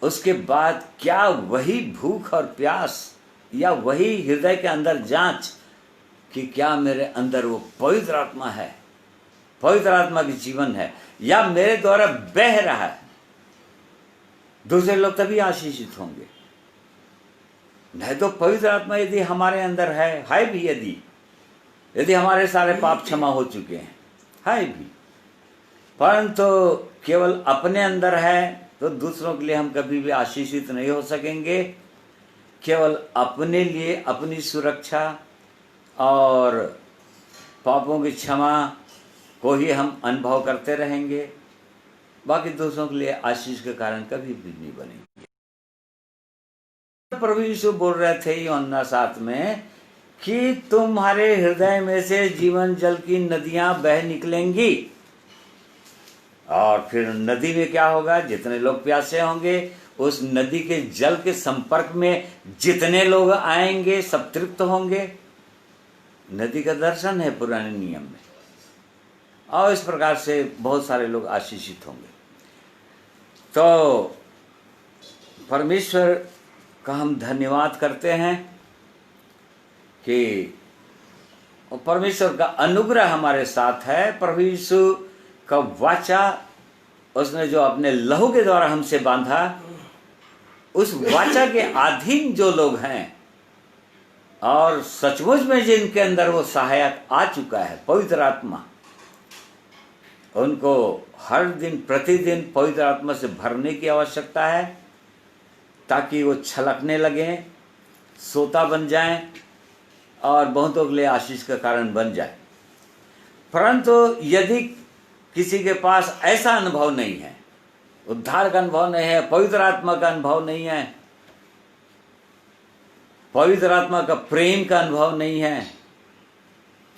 उसके बाद क्या वही भूख और प्यास, या वही हृदय के अंदर जांच कि क्या मेरे अंदर वो पवित्र आत्मा है, पवित्र आत्मा की जीवन है, या मेरे द्वारा बह रहा है? दूसरे लोग तभी आशीषित होंगे। नहीं तो पवित्र आत्मा यदि हमारे अंदर है भी, यदि हमारे सारे पाप क्षमा हो चुके हैं, है भी, परंतु केवल अपने अंदर है तो दूसरों के लिए हम कभी भी आशीषित नहीं हो सकेंगे। केवल अपने लिए, अपनी सुरक्षा और पापों की क्षमा को ही हम अनुभव करते रहेंगे, बाकी दूसरों के लिए आशीष के कारण कभी भी नहीं बनेंगे। प्रभु यीशु बोल रहे थे यूहन्ना 7 में कि तुम्हारे हृदय में से जीवन जल की नदियां बह निकलेंगी। और फिर नदी में क्या होगा? जितने लोग प्यासे होंगे उस नदी के जल के संपर्क में जितने लोग आएंगे सब तृप्त होंगे। नदी का दर्शन है पुराने नियम में, और इस प्रकार से बहुत सारे लोग आशीषित होंगे। तो परमेश्वर का हम धन्यवाद करते हैं कि परमेश्वर का अनुग्रह हमारे साथ है। प्रभु यीशु का वाचा उसने जो अपने लहू के द्वारा हमसे बांधा, उस वाचा के अधीन जो लोग हैं और सचमुच में जिनके अंदर वो सहायक आ चुका है, पवित्र आत्मा, उनको हर दिन प्रतिदिन पवित्र आत्मा से भरने की आवश्यकता है, ताकि वो छलकने लगें, सोता बन जाएं और बहुतों के लिए आशीष का कारण बन जाए। परंतु यदि किसी के पास ऐसा अनुभव नहीं है, उद्धार का अनुभव नहीं है, पवित्र आत्मा का अनुभव नहीं है, पवित्र आत्मा का प्रेम का अनुभव नहीं है,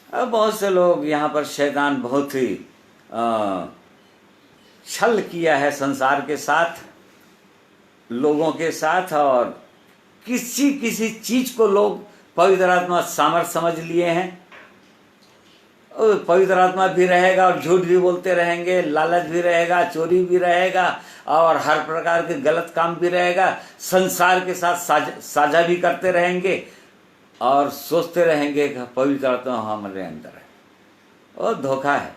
अब बहुत से लोग यहाँ पर शैतान बहुत ही छल किया है संसार के साथ, लोगों के साथ, और किसी चीज को लोग पवित्र आत्मा सामर्थ समझ लिए हैं। पवित्र आत्मा भी रहेगा और झूठ भी बोलते रहेंगे, लालच भी रहेगा, चोरी भी रहेगा, और हर प्रकार के गलत काम भी रहेगा, संसार के साथ साझा भी करते रहेंगे, और सोचते रहेंगे कि पवित्र आत्मा हमारे अंदर है। और धोखा है,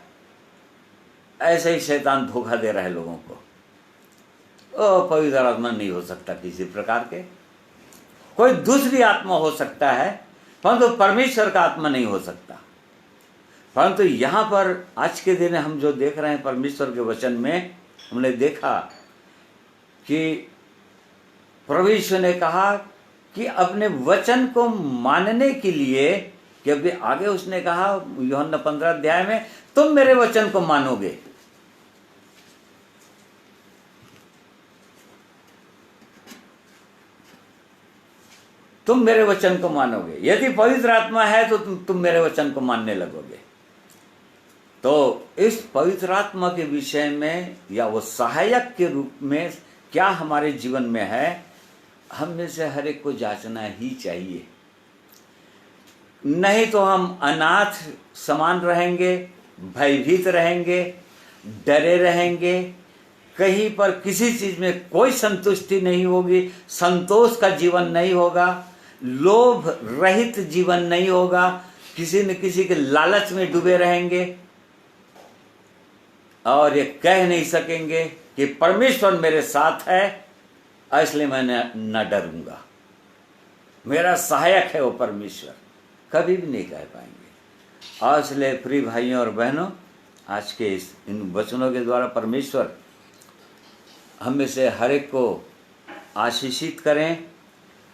ऐसे ही शैतान धोखा दे रहा है लोगों को। पवित्र आत्मा नहीं हो सकता किसी प्रकार के, कोई दूसरी आत्मा हो सकता है, परंतु परमेश्वर का आत्मा नहीं हो सकता। परंतु यहाँ पर आज के दिन हम जो देख रहे हैं परमेश्वर के वचन में, हमने देखा कि प्रभु यीशु ने कहा कि अपने वचन को मानने के लिए, क्योंकि आगे उसने कहा यूहन्ना 15 अध्याय में, तुम मेरे वचन को मानोगे। तुम मेरे वचन को मानोगे, यदि पवित्र आत्मा है तो तुम मेरे वचन को मानने लगोगे। तो इस पवित्र आत्मा के विषय में या वो सहायक के रूप में क्या हमारे जीवन में है, हम में से हर एक को जांचना ही चाहिए। नहीं तो हम अनाथ समान रहेंगे, भयभीत रहेंगे, डरे रहेंगे, कहीं पर किसी चीज में कोई संतुष्टि नहीं होगी, संतोष का जीवन नहीं होगा, लोभ रहित जीवन नहीं होगा, किसी न किसी के लालच में डूबे रहेंगे और ये कह नहीं सकेंगे कि परमेश्वर मेरे साथ है इसलिए मैं न डरूंगा, मेरा सहायक है वो परमेश्वर, कभी भी नहीं कह पाएंगे। और इसलिए प्रिय भाइयों और बहनों, आज के इन वचनों के द्वारा परमेश्वर हम में से हर एक को आशीषित करें,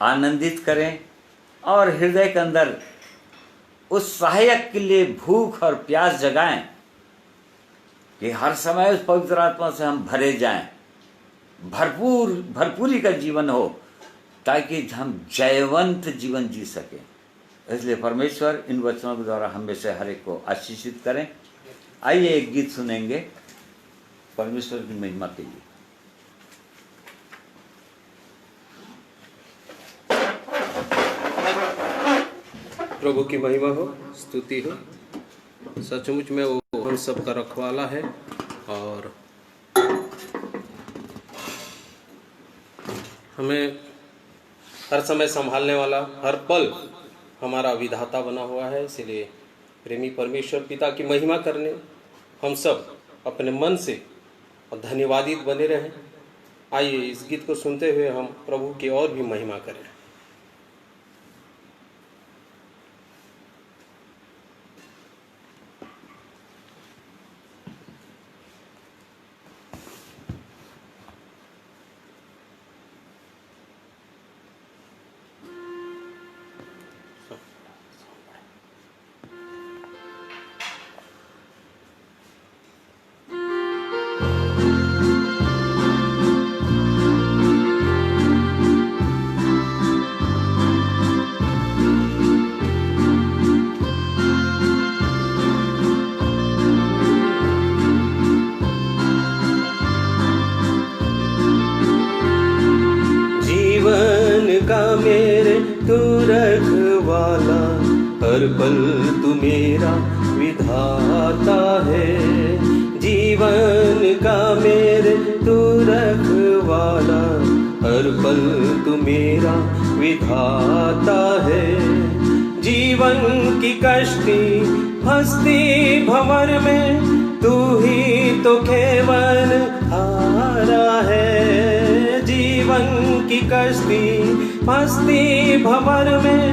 आनंदित करें और हृदय के अंदर उस सहायक के लिए भूख और प्यास जगाएं कि हर समय उस पवित्र आत्मा से हम भरे जाएं, भरपूरी का जीवन हो, ताकि हम जयवंत जीवन जी सकें। इसलिए परमेश्वर इन वचनों के द्वारा हम में से हर एक को आशीषित करें। आइए एक गीत सुनेंगे परमेश्वर की महिमा के लिए। प्रभु की महिमा हो, स्तुति हो। सचमुच में वो हम सब का रखवाला है और हमें हर समय संभालने वाला, हर पल हमारा विधाता बना हुआ है। इसलिए प्रेमी परमेश्वर पिता की महिमा करने हम सब अपने मन से धन्यवादित बने रहें। आइए इस गीत को सुनते हुए हम प्रभु की और भी महिमा करें। तू रखवाला, हर पल तू मेरा विधाता है। जीवन का मेरे तू रखवाला, हर पल तू मेरा विधाता है। जीवन की कश्ती हस्ती भंवर में तू ही तो केवल हारा है। जीवन की कश्ती मस्ती भंवर में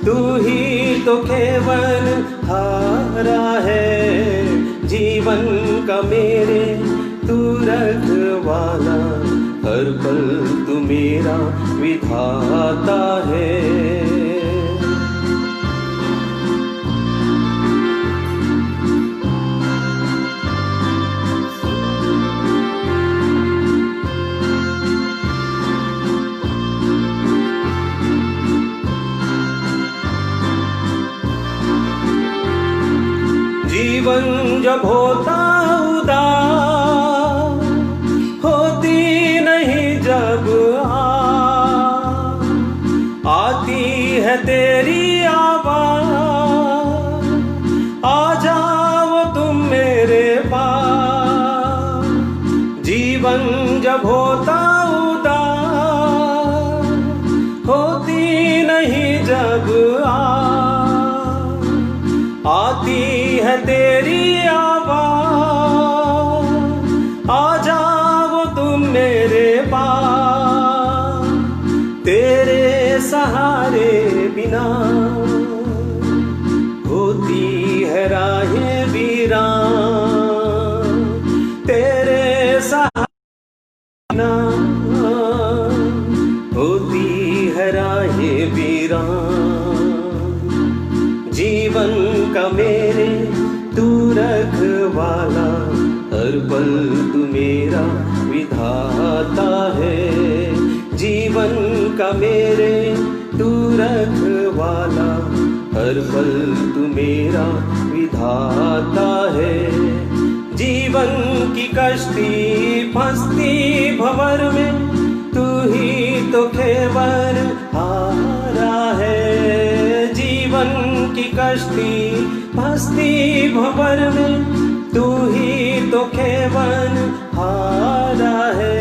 तू ही तो केवल हारा है। जीवन का मेरे तू रखवाला, हर पल तू मेरा विधाता है। जीवन जब होता उदास, होती नहीं जब आती है तेरी आवाज, आ जाओ तुम मेरे पास। जीवन जब होता उदास, होती नहीं जब आती है तेरी आवाज, वाला, हर पल तू मेरा विधाता है। जीवन का मेरे तू रखवाला, हर पल तू मेरा विधाता है। जीवन की कश्ती फंसती भंवर में, तू ही तो खेवर हारा है। जीवन की कश्ती फंसती भंवर में, तू ही तो खेवर हारा है।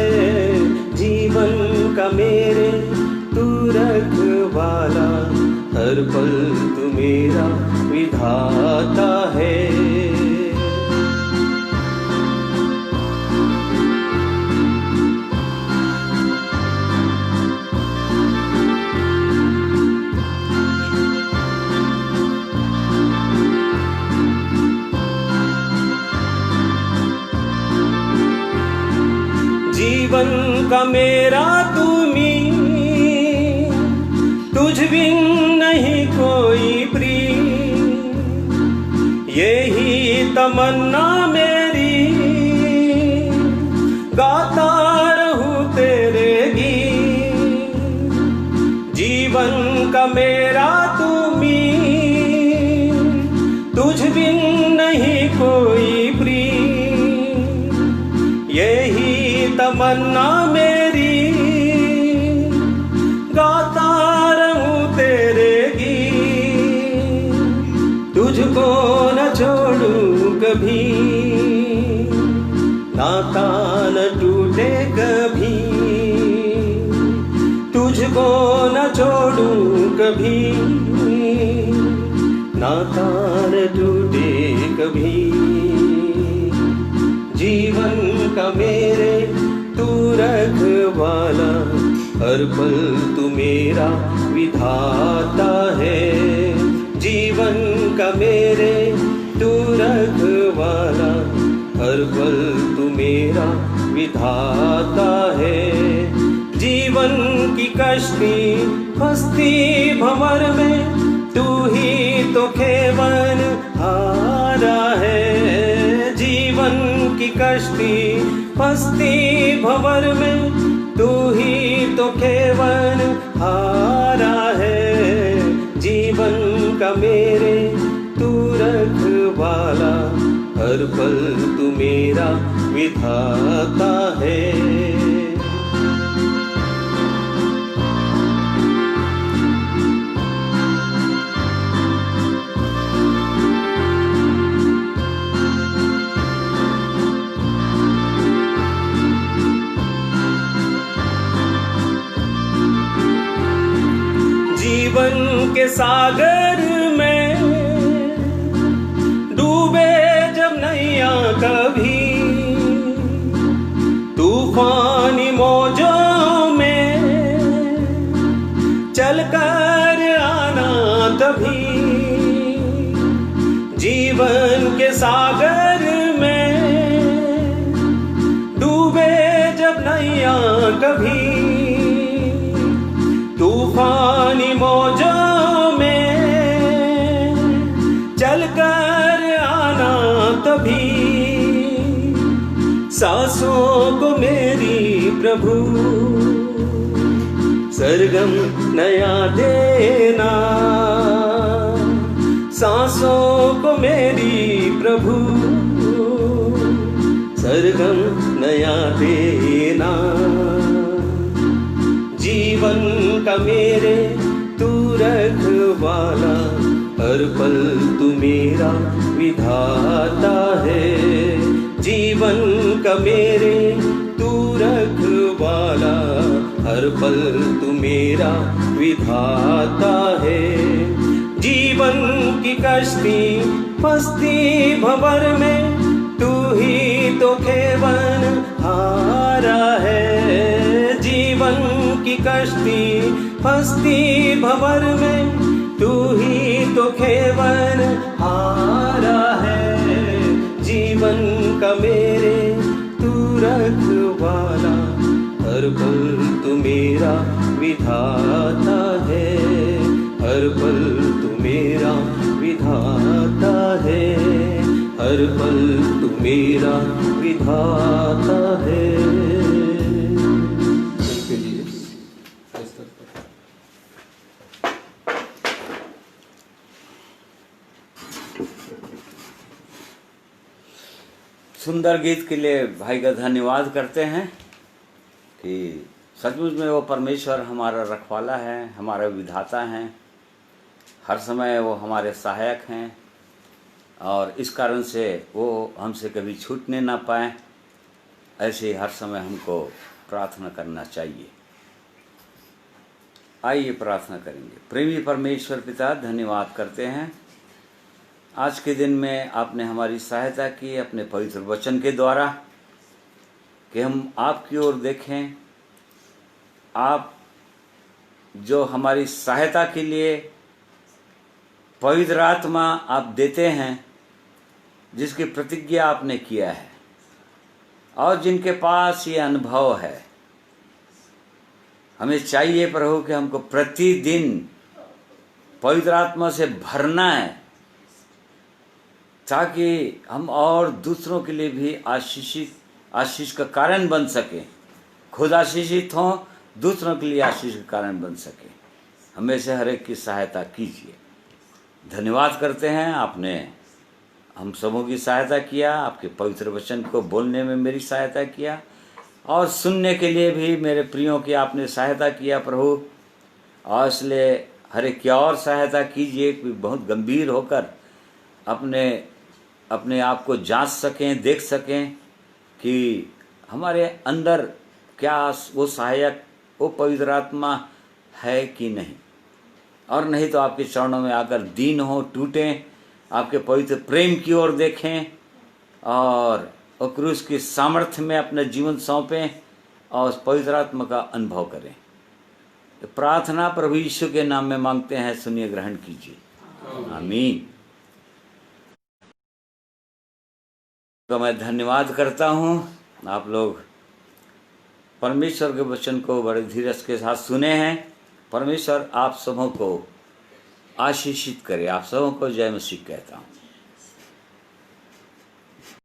जीवन का मेरे तू रखवाला, हर पल तू मेरा विधाता है। जीवन का मेरा तुमी, तुझ बिन नहीं कोई प्रिय। यही तमन्ना मेरी, गाता रहूं तेरे गीत। जीवन का मेरा तुमी, तुझ बिन नहीं कोई प्रिय। यही तमन्ना मेरी, गाता रहूं तेरे गीत। तुझको न छोड़ूं कभी, नाता न टूटे कभी। तुझको न छोड़ूं कभी, नाता न टूटे कभी। जीवन का मेरे तू रखवाला, हर पल तू मेरा विधाता है। जीवन का मेरे तू रखवाला, हर पल तू मेरा विधाता है। जीवन की कश्ती फंसती भंवर में, तू ही तो खेवन हारा है। जीवन की कश्ती फंसती भंवर में, तू ही तो खेवन हारा है। जीवन का मेरे तू रखवाला, हर पल तू मेरा विधाता है। जीवन के सागर में डूबे जब नैया कभी, तूफानी मौजों में चलकर आना तभी। जीवन के सागर में डूबे जब नैया कभी, तूफानी मौजों में चलकर आना तभी। सांसों को मेरी प्रभु सरगम नया देना। सांसों को मेरी प्रभु सरगम नया देना। जीवन का मेरे तू रखवाला, हर पल तू मेरा विधाता है। जीवन का मेरे तू रखवाला, हर पल तू मेरा विधाता है। जीवन की कश्ती फंसती भंवर में, तू ही तो खेवन हारा है। जीवन की कश्ती फंसती भंवर में, तू ही तो खेवन हारा है। जीवन का मेरे तू रखवाला, हर पल तू मेरा विधाता है। हर पल तू मेरा विधाता है। हर पल तू मेरा विधाता है। के लिए इस तरह पर। सुंदर गीत के लिए भाई का धन्यवाद करते हैं कि सचमुच में वो परमेश्वर हमारा रखवाला है, हमारा विधाता हैं, हर समय वो हमारे सहायक हैं और इस कारण से वो हमसे कभी छूटने ना पाए, ऐसे हर समय हमको प्रार्थना करना चाहिए। आइए प्रार्थना करेंगे। प्रेमी परमेश्वर पिता, धन्यवाद करते हैं आज के दिन में आपने हमारी सहायता की अपने पवित्र वचन के द्वारा कि हम आपकी ओर देखें। आप जो हमारी सहायता के लिए पवित्र आत्मा आप देते हैं, जिसकी प्रतिज्ञा आपने किया है और जिनके पास ये अनुभव है, हमें चाहिए प्रभु कि हमको प्रतिदिन पवित्र आत्मा से भरना है ताकि हम और दूसरों के लिए भी आशीष का कारण बन सके, खुद आशीषित हों, दूसरों के लिए आशीष का कारण बन सके। हमें से हर एक की सहायता कीजिए। धन्यवाद करते हैं, आपने हम सबों की सहायता किया, आपके पवित्र वचन को बोलने में मेरी सहायता किया और सुनने के लिए भी मेरे प्रियों की आपने सहायता किया प्रभु। और इसलिए हर एक की और सहायता कीजिए कि बहुत गंभीर होकर अपने आप को जांच सकें, देख सकें कि हमारे अंदर क्या वो सहायक, वो पवित्र आत्मा है कि नहीं। और नहीं तो आपके चरणों में आकर दीन हो, टूटें, आपके पवित्र प्रेम की ओर देखें और क्रूस की सामर्थ्य में अपना जीवन सौंपें और उस पवित्र आत्मा का अनुभव करें। प्रार्थना प्रभु यीशु के नाम में मांगते हैं, सुनिए, ग्रहण कीजिए। आमीन। तो मैं धन्यवाद करता हूँ, आप लोग परमेश्वर के वचन को बड़े धीरज के साथ सुने हैं। परमेश्वर आप सबों को आशीषित करे। आप सबों को जय मसीह कहता हूँ।